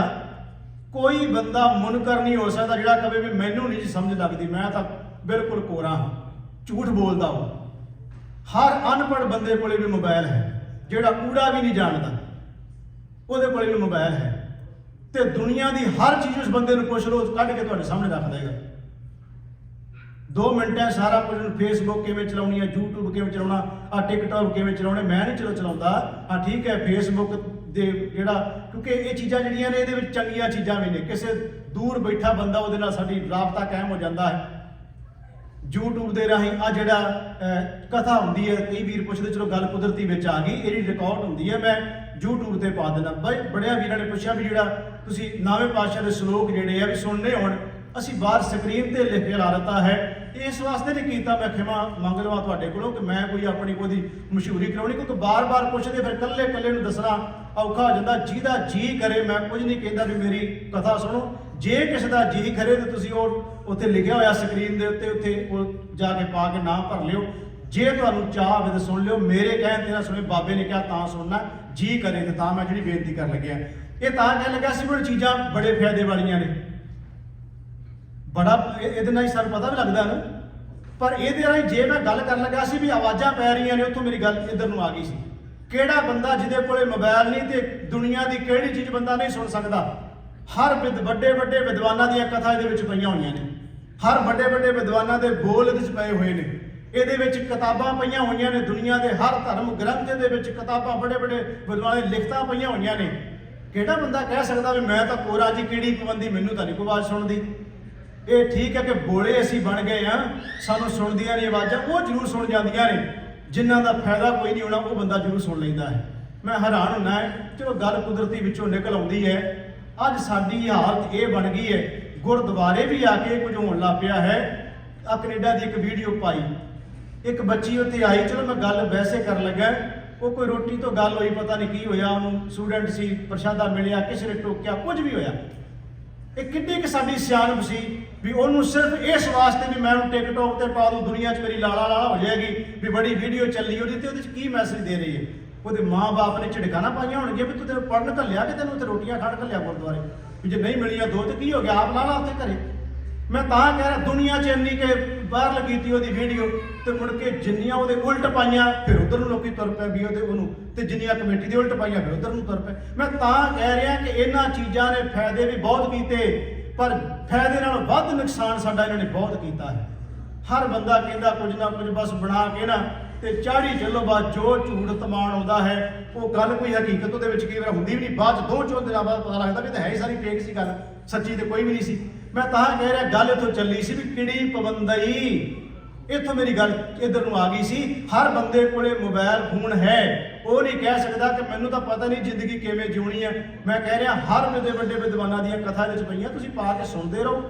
ਕੋਈ ਬੰਦਾ ਮੁਨਕਰ ਨਹੀਂ ਹੋ ਸਕਦਾ ਜਿਹੜਾ ਕਵੇ ਵੀ ਮੈਨੂੰ ਨਹੀਂ ਸਮਝ ਲੱਗਦੀ, ਮੈਂ ਤਾਂ ਬਿਲਕੁਲ ਕੋਰਾ ਹਾਂ, ਝੂਠ ਬੋਲਦਾ ਹੋ। ਹਰ ਅਨਪੜ੍ਹ ਬੰਦੇ ਕੋਲੇ ਵੀ ਮੋਬਾਈਲ ਹੈ, ਜਿਹੜਾ ਕੂੜਾ ਵੀ ਨਹੀਂ ਜਾਣਦਾ ਉਹਦੇ ਕੋਲੇ ਵੀ ਮੋਬਾਈਲ ਹੈ, ਤੇ ਦੁਨੀਆ ਦੀ ਹਰ ਚੀਜ਼ ਉਸ ਬੰਦੇ ਨੂੰ ਪੁੱਛ ਲਓ ਕੱਢ ਕੇ ਤੁਹਾਡੇ ਸਾਹਮਣੇ ਰੱਖ ਦੇਗਾ। 2 ਮਿੰਟਾਂ ਸਾਰਾ ਕੁਝ। ਫੇਸਬੁੱਕ ਕਿਵੇਂ ਚਲਾਉਣੀ ਹੈ, YouTube ਕਿਵੇਂ ਚਲਾਉਣਾ, ਆ ਟਿਕਟੌਕ ਕਿਵੇਂ ਚਲਾਉਣੇ, ਮੈਂ ਨਹੀਂ ਚਲਾਉਂਦਾ। ਹਾਂ ਠੀਕ ਹੈ, ਫੇਸਬੁੱਕ ਦੇ ਜਿਹੜਾ ਕਿਉਂਕਿ ਇਹ ਚੀਜ਼ਾਂ ਜਿਹੜੀਆਂ ਨੇ ਇਹਦੇ ਵਿੱਚ ਚੰਗੀਆਂ ਚੀਜ਼ਾਂ ਵੀ ਨੇ, ਕਿਸੇ ਦੂਰ ਬੈਠਾ ਬੰਦਾ ਉਹਦੇ ਨਾਲ ਸਾਡੀ ਰਾਬਤਾ ਕਾਇਮ ਹੋ ਜਾਂਦਾ ਹੈ। YouTube ਦੇ ਰਾਹੀਂ ਆ ਜਿਹੜਾ ਕਥਾ ਹੁੰਦੀ ਹੈ, ਕਈ ਵੀਰ ਪੁੱਛਦੇ ਚਲੋ ਗੱਲ ਕੁਦਰਤੀ ਵਿੱਚ ਆ ਗਈ, ਇਹਦੀ ਰਿਕਾਰਡ ਹੁੰਦੀ ਹੈ, ਮੈਂ YouTube ਤੇ ਪਾ ਦੇਣਾ। ਬੜਿਆਂ ਵੀਰਾਂ ਨੇ ਪੁੱਛਿਆ ਵੀ ਜਿਹੜਾ ਤੁਸੀਂ 9ਵੇਂ ਪਾਤਸ਼ਾਹ ਦੇ ਸ਼ਲੋਕ ਜਿਹੜੇ ਆ ਵੀ ਸੁਣਨੇ ਹੋਣ, ਅਸੀਂ ਬਾਹਰ ਸਕਰੀਨ ਤੇ ਲਿਖ ਕੇ ਲਾ ਦਿੱਤਾ ਹੈ। ਇਸ ਵਾਸਤੇ ਨਹੀਂ ਕੀਤਾ, ਮੈਂ ਖਿਮਾ ਮੰਗ ਲਵਾਂ ਤੁਹਾਡੇ ਕੋਲੋਂ ਕਿ ਮੈਂ ਕੋਈ ਆਪਣੀ ਉਹਦੀ ਮਸ਼ਹੂਰੀ ਕਰਾਉਣੀ, ਕਿਉਂਕਿ ਬਾਰ-ਬਾਰ ਪੁੱਛਦੇ ਫਿਰ ਕੱਲੇ ਨੂੰ ਦੱਸਣਾ ਔਖਾ ਹੋ ਜਾਂਦਾ। ਜਿਹਦਾ ਜੀ ਕਰੇ, ਮੈਂ ਕੁਝ ਨਹੀਂ ਕਹਿੰਦਾ ਵੀ ਮੇਰੀ ਕਥਾ ਸੁਣੋ, ਜੇ ਕਿਸੇ ਦਾ ਜੀ ਕਰੇ ਤਾਂ ਤੁਸੀਂ ਉਹ ਉੱਥੇ ਲਿਖਿਆ ਹੋਇਆ ਸਕਰੀਨ ਦੇ ਉੱਤੇ ਉੱਥੇ ਉਹ ਜਾ ਕੇ ਪਾ ਕੇ ਨਾਮ ਭਰ ਲਿਓ। ਜੇ ਤੁਹਾਨੂੰ ਚਾਹ ਹੋਵੇ ਤਾਂ ਸੁਣ ਲਿਓ, ਮੇਰੇ ਕਹਿਣ ਤੇ ਨਾ ਸੁਣੇ, ਬਾਬੇ ਨੇ ਕਿਹਾ ਤਾਂ ਸੁਣਨਾ, ਜੀ ਕਰੇ ਤੇ ਤਾਂ ਮੈਂ ਜਿਹੜੀ ਬੇਨਤੀ ਕਰਨ ਲੱਗਿਆ। ਇਹ ਤਾਂ ਕਹਿਣ ਲੱਗਾ ਸੀ ਵੀ ਚੀਜ਼ਾਂ ਬੜੇ ਫਾਇਦੇ ਵਾਲੀਆਂ ਨੇ, ਬੜਾ ਇਹਦੇ ਨਾਲ ਹੀ ਸਾਨੂੰ ਪਤਾ ਵੀ ਲੱਗਦਾ ਨਾ, ਪਰ ਇਹਦੇ ਰਾਹੀਂ ਜੇ ਮੈਂ ਗੱਲ ਕਰਨ ਲੱਗਾ ਸੀ ਵੀ ਆਵਾਜ਼ਾਂ ਪੈ ਰਹੀਆਂ ਨੇ, ਉੱਥੋਂ ਮੇਰੀ ਗੱਲ ਇੱਧਰ ਨੂੰ ਆ ਗਈ ਸੀ। ਕਿਹੜਾ ਬੰਦਾ ਜਿਹਦੇ ਕੋਲੇ ਮੋਬਾਈਲ ਨਹੀਂ ਤੇ ਦੁਨੀਆ ਦੀ ਕਿਹੜੀ ਚੀਜ਼ ਬੰਦਾ ਨਹੀਂ ਸੁਣ ਸਕਦਾ। ਹਰ ਵੱਡੇ ਵਿਦਵਾਨਾਂ ਦੀਆਂ ਕਥਾ ਇਹਦੇ ਵਿੱਚ ਪਈਆਂ ਹੋਈਆਂ ਨੇ, ਹਰ ਵੱਡੇ ਵਿਦਵਾਨਾਂ ਦੇ ਬੋਲ ਇਹਦੇ ਵਿੱਚ ਪਏ ਹੋਏ ਨੇ, ਇਹਦੇ ਵਿੱਚ ਕਿਤਾਬਾਂ ਪਈਆਂ ਹੋਈਆਂ ਨੇ, ਦੁਨੀਆ ਦੇ ਹਰ ਧਰਮ ਗ੍ਰੰਥ ਦੇ ਵਿੱਚ ਕਿਤਾਬਾਂ ਬੜੇ ਵਿਦਵਾਨਾਂ ਦੀ ਲਿਖਤਾਂ ਪਈਆਂ ਹੋਈਆਂ ਨੇ। ਕਿਹੜਾ ਬੰਦਾ ਕਹਿ ਸਕਦਾ ਵੀ ਮੈਂ ਤਾਂ ਕੋਰਾ ਜੀ, ਕਿਹੜੀ ਪਾਬੰਦੀ, ਮੈਨੂੰ ਤਾਂ ਨਹੀਂ ਕੋਈ ਆਵਾਜ਼ ਸੁਣਦੀ। ਇਹ ਠੀਕ ਹੈ ਕਿ ਬੋਲੇ ਅਸੀਂ ਬਣ ਗਏ ਆ, ਸਾਨੂੰ ਸੁਣਦੀਆਂ ਨਹੀਂ ਆਵਾਜ਼ਾਂ, ਉਹ ਜ਼ਰੂਰ ਸੁਣ ਜਾਂਦੀਆਂ ਨੇ। ਜਿਨ੍ਹਾਂ ਦਾ ਫਾਇਦਾ ਕੋਈ ਨਹੀਂ ਹੋਣਾ ਉਹ ਬੰਦਾ ਜ਼ਰੂਰ ਸੁਣ ਲੈਂਦਾ ਹੈ। ਮੈਂ ਹੈਰਾਨ ਹੁੰਦਾ ਹੈ, ਚਲੋ ਗੱਲ ਕੁਦਰਤੀ ਵਿੱਚੋਂ ਨਿਕਲ ਆਉਂਦੀ ਹੈ। ਅੱਜ ਸਾਡੀ ਹਾਲਤ ਇਹ ਬਣ ਗਈ ਹੈ, ਗੁਰਦੁਆਰੇ ਵੀ ਆ ਕੇ ਕੁਝ ਹੋਣ ਲੱਗ ਪਿਆ ਹੈ। ਆ ਕੈਨੇਡਾ ਦੀ ਇੱਕ ਵੀਡੀਓ ਪਾਈ, ਇੱਕ ਬੱਚੀ ਉੱਥੇ ਆਈ, ਚਲੋ ਮੈਂ ਗੱਲ ਵੈਸੇ ਕਰਨ ਲੱਗਾ, ਉਹ ਕੋਈ ਰੋਟੀ ਤੋਂ ਗੱਲ ਹੋਈ, ਪਤਾ ਨਹੀਂ ਕੀ ਹੋਇਆ, ਉਹਨੂੰ ਸਟੂਡੈਂਟ ਸੀ, ਪ੍ਰਸ਼ਾਦਾ ਮਿਲਿਆ, ਕਿਸੇ ਨੇ ਟੋਕਿਆ, ਕੁਝ ਵੀ ਹੋਇਆ। ਇਹ ਕਿੰਨੀ ਕਿ ਸਾਡੀ ਸਿਆਣਪ ਸੀ ਵੀ ਉਹਨੂੰ ਸਿਰਫ ਇਸ ਵਾਸਤੇ ਵੀ ਮੈਂ ਉਹਨੂੰ ਟਿਕਟੌਕ ਤੇ ਪਾ ਦੂੰ, ਦੁਨੀਆ 'ਚ ਮੇਰੀ ਲਾਲਾ ਲਾਲਾ ਹੋ ਜਾਏਗੀ, ਵੀ ਬੜੀ ਵੀਡੀਓ ਚੱਲੀ ਉਹਦੀ, ਤੇ ਉਹਦੇ 'ਚ ਕੀ ਮੈਸੇਜ ਦੇ ਰਹੀ ਹੈ? ਉਹਦੇ ਮਾਂ-ਬਾਪ ਨੇ ਝਿੜਕਾਂ ਨਾ ਪਾਈਆਂ ਹੋਣਗੀਆਂ ਵੀ ਤੂੰ ਤੈਨੂੰ ਪੜ੍ਹਨ ਘੱਲਿਆ ਕਿ ਤੈਨੂੰ ਉੱਥੇ ਰੋਟੀਆਂ ਖਾਣ ਘੱਲਿਆ ਗੁਰਦੁਆਰੇ, ਵੀ ਜੇ ਨਹੀਂ ਮਿਲੀਆਂ ਦੋ ਤੇ ਕੀ ਹੋ ਗਿਆ, ਆਪ ਲਾ ਲਾ ਉੱਥੇ ਘਰੇ। ਮੈਂ ਤਾਂ ਕਹਿ ਰਿਹਾ ਦੁਨੀਆ 'ਚ ਇੰਨੀ ਕਿ ਵਾਇਰਲ ਕੀਤੀ ਉਹਦੀ ਵੀਡੀਓ, ਤੇ ਮੁੜ ਕੇ ਜਿੰਨੀਆਂ ਉਹਦੇ ਉਲਟ ਪਾਈਆਂ ਫਿਰ ਉਧਰ ਨੂੰ ਲੋਕੀ ਤੁਰ ਪਏ ਵੀ ਉਹਨੂੰ, ਤੇ ਜਿੰਨੀਆਂ ਕਮੇਟੀ ਦੇ ਉਲਟ ਪਾਈਆਂ ਫਿਰ ਉਧਰ ਨੂੰ ਤੁਰ ਪਏ। ਮੈਂ ਤਾਂ ਕਹਿ ਰਿਹਾ ਕਿ ਇਹਨਾਂ ਚੀਜ਼ਾਂ ਨੇ ਫਾਇਦੇ ਵੀ ਬਹੁਤ ਕੀਤੇ, ਪਰ ਫਾਇਦੇ ਨਾਲੋਂ ਵੱਧ ਨੁਕਸਾਨ ਸਾਡਾ ਇਹਨਾਂ ਨੇ ਬਹੁਤ ਕੀਤਾ ਹੈ। ਹਰ ਬੰਦਾ ਕਹਿੰਦਾ ਕੁਝ ਨਾ ਕੁਝ ਬਸ ਬਣਾ ਕੇ ਨਾ ਤੇ ਚਾੜੀ ਚੱਲੋ, ਬਾਅਦ ਜੋ ਝੂਠ ਤਮਾਨ ਆਉਂਦਾ ਹੈ ਉਹ ਗੱਲ ਕੋਈ ਹਕੀਕਤ ਉਹਦੇ ਵਿੱਚ ਕਈ ਵਾਰ ਹੁੰਦੀ ਵੀ ਨਹੀਂ, ਬਾਅਦ 'ਚ 2-4 ਦਿਨਾਂ ਬਾਅਦ ਪਤਾ ਲੱਗਦਾ ਵੀ ਤਾਂ ਹੈ ਹੀ ਸਾਰੀ ਫੇਕ ਸੀ ਗੱਲ, ਸੱਚੀ ਤੇ ਕੋਈ ਵੀ ਨਹੀਂ ਸੀ। ਮੈਂ ਤਾਂ ਕਹਿ ਰਿਹਾ ਗੱਲ ਇੱਥੋਂ ਚੱਲੀ ਸੀ ਵੀ ਕਿਹੜੀ ਪਾਬੰਦੀ, ਇੱਥੋਂ ਮੇਰੀ ਗੱਲ ਇੱਧਰ ਨੂੰ ਆ ਗਈ ਸੀ। ਹਰ ਬੰਦੇ ਕੋਲੇ ਮੋਬਾਈਲ ਫੋਨ ਹੈ, ਉਹ ਨਹੀਂ ਕਹਿ ਸਕਦਾ ਕਿ ਮੈਨੂੰ ਤਾਂ ਪਤਾ ਨਹੀਂ ਜ਼ਿੰਦਗੀ ਕਿਵੇਂ ਜਿਉਣੀ ਹੈ। ਮੈਂ ਕਹਿ ਰਿਹਾ ਹਰ ਵੱਡੇ ਵਿਦਵਾਨਾਂ ਦੀਆਂ ਕਥਾ ਵਿੱਚ ਪਈਆਂ, ਤੁਸੀਂ ਪਾ ਕੇ ਸੁਣਦੇ ਰਹੋ।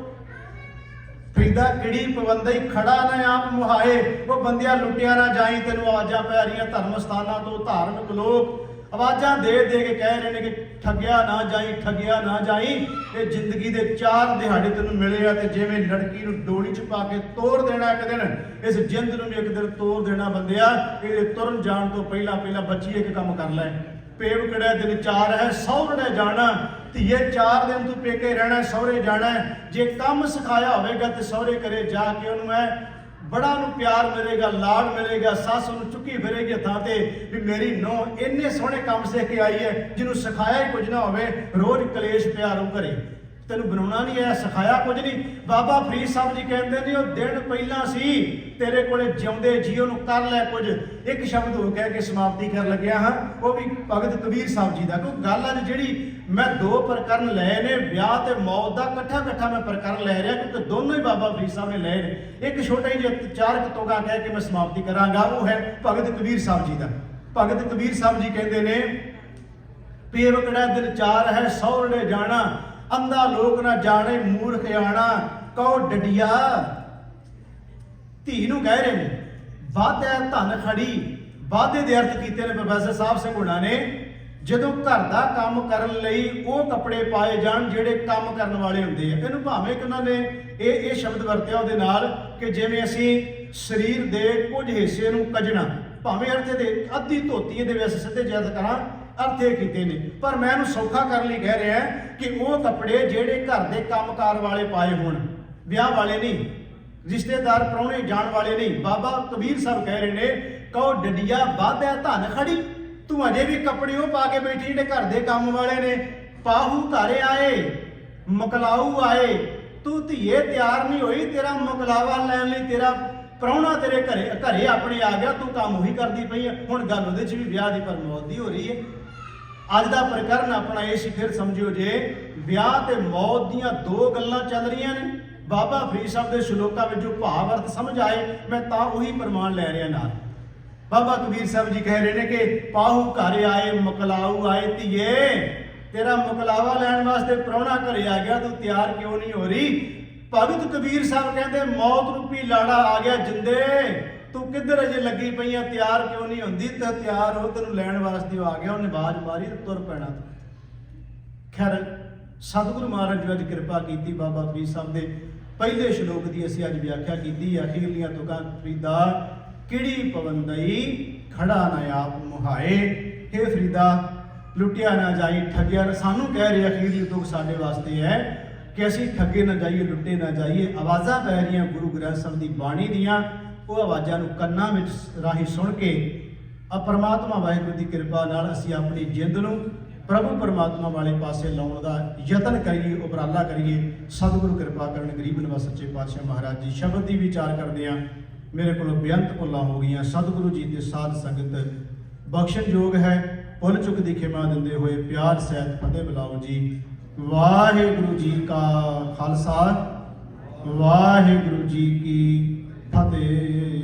ਫਰੀਦਾ ਕਿਹੜੀ ਪਾਬੰਦੀ, ਖੜਾ ਨਾ ਆਪ ਮੁਹਾਏ, ਉਹ ਬੰਦਿਆ ਲੁੱਟਿਆ ਨਾ ਜਾਈ, ਤੈਨੂੰ ਆਵਾਜ਼ਾਂ ਪੈ ਰਹੀਆਂ ਧਰਮ ਸਥਾਨਾਂ ਤੋਂ, ਧਾਰਮਿਕ ਲੋਕ ਆਵਾਜ਼ਾਂ ਦੇ ਕੇ ਕਹਿ ਰਹੇ ਨੇ ਕਿ ਠੱਗਿਆ ਨਾ ਜਾਈ, ਠੱਗਿਆ ਨਾ ਜਾਈ। ਇਹ ਜ਼ਿੰਦਗੀ ਦੇ 4 ਦਿਹਾੜੇ ਤੈਨੂੰ ਮਿਲੇ ਆ, ਤੇ ਜਿਵੇਂ ਲੜਕੀ ਨੂੰ ਡੋਲੀ 'ਚ ਪਾ ਕੇ ਤੋੜ ਦੇਣਾ ਇੱਕ ਦਿਨ, ਇਸ ਜਿੰਦ ਨੂੰ ਵੀ ਇੱਕ ਦਿਨ ਤੋੜ ਦੇਣਾ ਬੰਦਿਆ। ਇਹਦੇ ਤੁਰਨ ਜਾਣ ਤੋਂ ਪਹਿਲਾਂ ਬੱਚੀ ਇੱਕ ਕੰਮ ਕਰ ਲੈ, ਪੇਵ ਕਿਹੜਾ ਦਿਨ 4 ਹੈ, ਸਹੁਰੇ ਜਾਣਾ ਧੀਏ, 4 ਦਿਨ ਤੂੰ ਪੇਕੇ ਰਹਿਣਾ, ਸਹੁਰੇ ਜਾਣਾ। ਜੇ ਕੰਮ ਸਿਖਾਇਆ ਹੋਵੇਗਾ ਤੇ ਸਹੁਰੇ ਘਰੇ ਜਾ ਕੇ ਉਹਨੂੰ ਬੜਾ ਨੂੰ ਪਿਆਰ ਮਿਲੇਗਾ, ਲਾਡ ਮਿਲੇਗਾ, ਸੱਸ ਨੂੰ ਚੁੱਕੀ ਫਿਰੇਗੀ ਹੱਥਾਂ ਤੇ ਵੀ ਮੇਰੀ ਨੂੰਹ ਇੰਨੇ ਸੋਹਣੇ ਕੰਮ ਸਿੱਖ ਕੇ ਆਈ ਹੈ, ਜਿਹਨੂੰ ਸਿਖਾਇਆ ਹੀ ਕੁਝ ਨਾ ਹੋਵੇ, ਰੋਜ਼ ਕਲੇਸ਼ ਪਿਆ ਰਹੂ ਘਰੇ, ਤੈਨੂੰ ਬਣਾਉਣਾ ਨਹੀਂ ਆਇਆ, ਸਿਖਾਇਆ ਕੁਝ ਨਹੀਂ। ਬਾਬਾ ਫਰੀਦ ਸਾਹਿਬ ਜੀ ਕਹਿੰਦੇ ਨੇ ਉਹ ਦਿਨ ਪਹਿਲਾਂ ਸੀ ਤੇਰੇ ਕੋਲੇ, ਜਿਉਂਦੇ ਜੀਓ ਨੂੰ ਕਰ ਲੈ ਕੁਝ। ਇੱਕ ਸ਼ਬਦ ਹੋ ਕਹਿ ਕੇ ਸਮਾਪਤੀ ਕਰਨ ਲੱਗਿਆ ਹਾਂ, ਉਹ ਵੀ ਭਗਤ ਕਬੀਰ ਸਾਹਿਬ ਜੀ ਦਾ। ਕੋਈ ਗੱਲ ਅੱਜ ਜਿਹੜੀ ਮੈਂ 2 ਪ੍ਰਕਰਨ ਲਏ ਨੇ, ਵਿਆਹ ਤੇ ਮੌਤ ਦਾ ਇਕੱਠਾ ਮੈਂ ਪ੍ਰਕਰਨ ਲੈ ਰਿਹਾ, ਕਿਉਂਕਿ ਦੋਨੋਂ ਹੀ ਬਾਬਾ ਫਰੀਦ ਸਾਹਿਬ ਨੇ ਲਏ ਨੇ। ਇੱਕ ਛੋਟਾ ਹੀ ਜਿਹਾ 4 ਤੋਗਾ ਕਹਿ ਕੇ ਮੈਂ ਸਮਾਪਤੀ ਕਰਾਂਗਾ, ਉਹ ਹੈ ਭਗਤ ਕਬੀਰ ਸਾਹਿਬ ਜੀ ਦਾ। ਭਗਤ ਕਬੀਰ ਸਾਹਿਬ ਜੀ ਕਹਿੰਦੇ ਨੇ, ਪੇਵ ਕਿਹੜਾ ਦਿਨ 4 ਹੈ, ਸਹੁਰੇ ਜਾਣਾ, ਅੰਧਾ ਲੋਕ ਨਾ ਜਾਣੇ, ਮੂਰਖ ਆਣਾ, ਕਹੋ ਡੱਡੀਆ। ਧੀ ਨੂੰ ਕਹਿ ਰਹੇ ਨੇ ਵਾਧਾ ਧਨ ਖੜੀ, ਵਾਧੇ ਦੇ ਅਰਥ ਕੀਤੇ ਨੇ ਪ੍ਰੋਫੈਸਰ ਸਾਹਿਬ ਸਿੰਘੂਣਾ ਨੇ। ਜਦੋਂ ਘਰ ਦਾ ਕੰਮ ਕਰਨ ਲਈ ਉਹ ਕੱਪੜੇ ਪਾਏ ਜਾਣ ਜਿਹੜੇ ਕੰਮ ਕਰਨ ਵਾਲੇ ਹੁੰਦੇ ਆ, ਇਹਨੂੰ ਭਾਵੇਂ ਕਿ ਉਹਨਾਂ ਨੇ ਇਹ ਸ਼ਬਦ ਵਰਤਿਆ ਉਹਦੇ ਨਾਲ ਕਿ ਜਿਵੇਂ ਅਸੀਂ ਸਰੀਰ ਦੇ ਕੁਝ ਹਿੱਸੇ ਨੂੰ ਕੱਜਣਾ, ਭਾਵੇਂ ਅਰਥ ਦੇ ਅੱਧੀ ਧੋਤੀ ਇਹਦੇ ਵਿੱਚ ਸਿੱਧੇ ਜਿਆਦਾ ਕਰਾਂ ਅਰਥ ਇਹ ਕੀਤੇ ਨੇ, ਪਰ ਮੈਂ ਇਹਨੂੰ ਸੌਖਾ ਕਰਨ ਲਈ ਕਹਿ ਰਿਹਾ ਕਿ ਉਹ ਕੱਪੜੇ ਜਿਹੜੇ ਘਰ ਦੇ ਕੰਮਕਾਰ ਵਾਲੇ ਪਾਏ ਹੋਣ, ਵਿਆਹ ਵਾਲੇ ਨਹੀਂ, ਰਿਸ਼ਤੇਦਾਰ ਪ੍ਰਾਹੁਣੇ ਜਾਣ ਵਾਲੇ ਨਹੀਂ। ਬਾਬਾ ਕਬੀਰ ਸਾਹਿਬ ਕਹਿ ਰਹੇ ਨੇ, ਕਹੋ ਡੱਡੀਆ ਵਾਧਾ ਧਨ ਖੜੀ, ਤੂੰ ਅਜੇ ਵੀ ਕੱਪੜੇ ਉਹ ਪਾ ਕੇ ਬੈਠੀ ਜਿਹੜੇ ਘਰ ਦੇ ਕੰਮ ਵਾਲੇ ਨੇ। ਪਾਹੂ ਘਰੇ ਆਏ, ਮੁਕਲਾਊ ਆਏ, ਤੂੰ ਧੀਏ ਤਿਆਰ ਨਹੀਂ ਹੋਈ, ਤੇਰਾ ਮੁਕਲਾਵਾ ਲੈਣ ਲਈ ਤੇਰਾ ਪ੍ਰਾਹੁਣਾ ਤੇਰੇ ਘਰੇ ਆਪਣੇ ਆ ਗਿਆ, ਤੂੰ ਕੰਮ ਉਹੀ ਕਰਦੀ ਪਈ ਆ। ਹੁਣ ਗੱਲ ਉਹਦੇ 'ਚ ਵੀ ਵਿਆਹ ਦੀ ਪਰ ਮੌਤ ਦੀ ਹੋ ਰਹੀ ਹੈ। ਅੱਜ ਦਾ ਪ੍ਰਕਰਨ ਆਪਣਾ ਇਹ ਸੀ, ਫਿਰ ਸਮਝਿਓ ਜੇ ਵਿਆਹ ਤੇ ਮੌਤ ਦੀਆਂ 2 ਗੱਲਾਂ ਚੱਲ ਰਹੀਆਂ ਨੇ। ਬਾਬਾ ਫਰੀਦ ਸਾਹਿਬ ਦੇ ਸ਼ਲੋਕਾਂ ਵਿੱਚ ਜੋ ਭਾਵ ਅਰਥ ਸਮਝ ਆਏ, ਮੈਂ ਤਾਂ ਉਹੀ ਪ੍ਰਮਾਣ ਲੈ ਰਿਹਾ ਨਾਲ। ਬਾਬਾ ਕਬੀਰ ਸਾਹਿਬ ਜੀ ਕਹਿ ਰਹੇ ਨੇ ਕਿ ਪਾਹੂ ਘਰ ਆਏ, ਮੁਕਲਾਊ ਆਏ, ਧੀਏ ਤੇਰਾ ਮੁਕਲਾਵਾ ਲੈਣ ਵਾਸਤੇ ਪ੍ਰਾਹੁਣਾ ਘਰੇ ਆ ਗਿਆ, ਤੂੰ ਤਿਆਰ ਕਿਉਂ ਨਹੀਂ ਹੋ ਰਹੀ? ਭਗਤ ਕਬੀਰ ਸਾਹਿਬ ਕਹਿੰਦੇ ਮੌਤ ਰੂਪੀ ਲਾੜਾ ਆ ਗਿਆ ਜਿੰਦੇ, ਤੂੰ ਕਿੱਧਰ ਅਜੇ ਲੱਗੀ ਪਈਆਂ, ਤਿਆਰ ਕਿਉਂ ਨਹੀਂ ਹੁੰਦੀ? ਤੇ ਤਿਆਰ ਹੋ, ਤੈਨੂੰ ਲੈਣ ਵਾਸਤੇ ਆ ਗਿਆ। ਉਹਨੇ ਆਵਾਜ਼ ਮਾਰੀ ਤੇ ਤੁਰ ਪੈਣਾ। ਖੈਰ ਸਤਿਗੁਰੂ ਮਹਾਰਾਜ ਜੀ ਅੱਜ ਕਿਰਪਾ ਕੀਤੀ, ਬਾਬਾ ਫਰੀਦ ਸਾਹਿਬ ਦੇ ਪਹਿਲੇ ਸ਼ਲੋਕ ਦੀ ਅਸੀਂ ਅੱਜ ਵਿਆਖਿਆ ਕੀਤੀ। ਅਖੀਰਲੀਆਂ ਤੁਕਾਂ ਫਰੀਦਾ ਕਿਹੜੀ ਪਾਬੰਦੀ, ਖੜਾ ਨਾ ਆਪ ਮੁਹਾਏ। हे ਫਰੀਦਾ ਲੁੱਟਿਆ ਨਾ ਜਾਈ, ਠੱਗਿਆ ਨਾ। ਸਾਨੂੰ ਕਹਿ ਰਿਹਾ ਅਖੀਰਲੀ ਤੁਕ ਸਾਡੇ ਵਾਸਤੇ ਹੈ ਕਿ ਅਸੀਂ ਠੱਗੇ ਨਾ ਜਾਈਏ, ਲੁੱਟੇ ਨਾ ਜਾਈਏ। ਆਵਾਜ਼ਾਂ ਪੈ ਰਹੀਆਂ ਗੁਰੂ ਗ੍ਰੰਥ ਸਾਹਿਬ ਦੀ ਬਾਣੀ ਦੀਆਂ, ਉਹ ਆਵਾਜ਼ਾਂ ਨੂੰ ਕੰਨਾਂ ਵਿੱਚ ਰਾਹੀਂ ਸੁਣ ਕੇ ਪਰਮਾਤਮਾ ਵਾਹਿਗੁਰੂ ਦੀ ਕਿਰਪਾ ਨਾਲ ਅਸੀਂ ਆਪਣੀ ਜਿੰਦ ਨੂੰ ਪ੍ਰਭੂ ਪਰਮਾਤਮਾ ਵਾਲੇ ਪਾਸੇ ਲਾਉਣ ਦਾ ਯਤਨ ਕਰੀਏ, ਉਪਰਾਲਾ ਕਰੀਏ। ਸਤਿਗੁਰੂ ਕਿਰਪਾ ਕਰਨ, ਗਰੀਬ ਨਿਵਾਸ ਸੱਚੇ ਪਾਤਸ਼ਾਹ ਮਹਾਰਾਜ ਜੀ। ਸ਼ਬਦ ਦੀ ਵਿਚਾਰ ਕਰਦੇ ਆ, ਮੇਰੇ ਕੋਲੋਂ ਬੇਅੰਤ ਭੁੱਲਾਂ ਹੋ ਗਈਆਂ। ਸਤਿਗੁਰੂ ਜੀ ਦੇ ਸਾਧ ਸੰਗਤ ਬਖਸ਼ਣਯੋਗ ਹੈ, ਭੁੱਲ ਚੁੱਕ ਦੀ ਖਿਮਾ ਦਿੰਦੇ ਹੋਏ ਪਿਆਰ ਸਹਿਤ ਫਤਿਹ ਬੁਲਾਓ ਜੀ। ਵਾਹਿਗੁਰੂ ਜੀ ਕਾ ਖਾਲਸਾ, ਵਾਹਿਗੁਰੂ ਜੀ ਕੀ ਫਤਿਹ।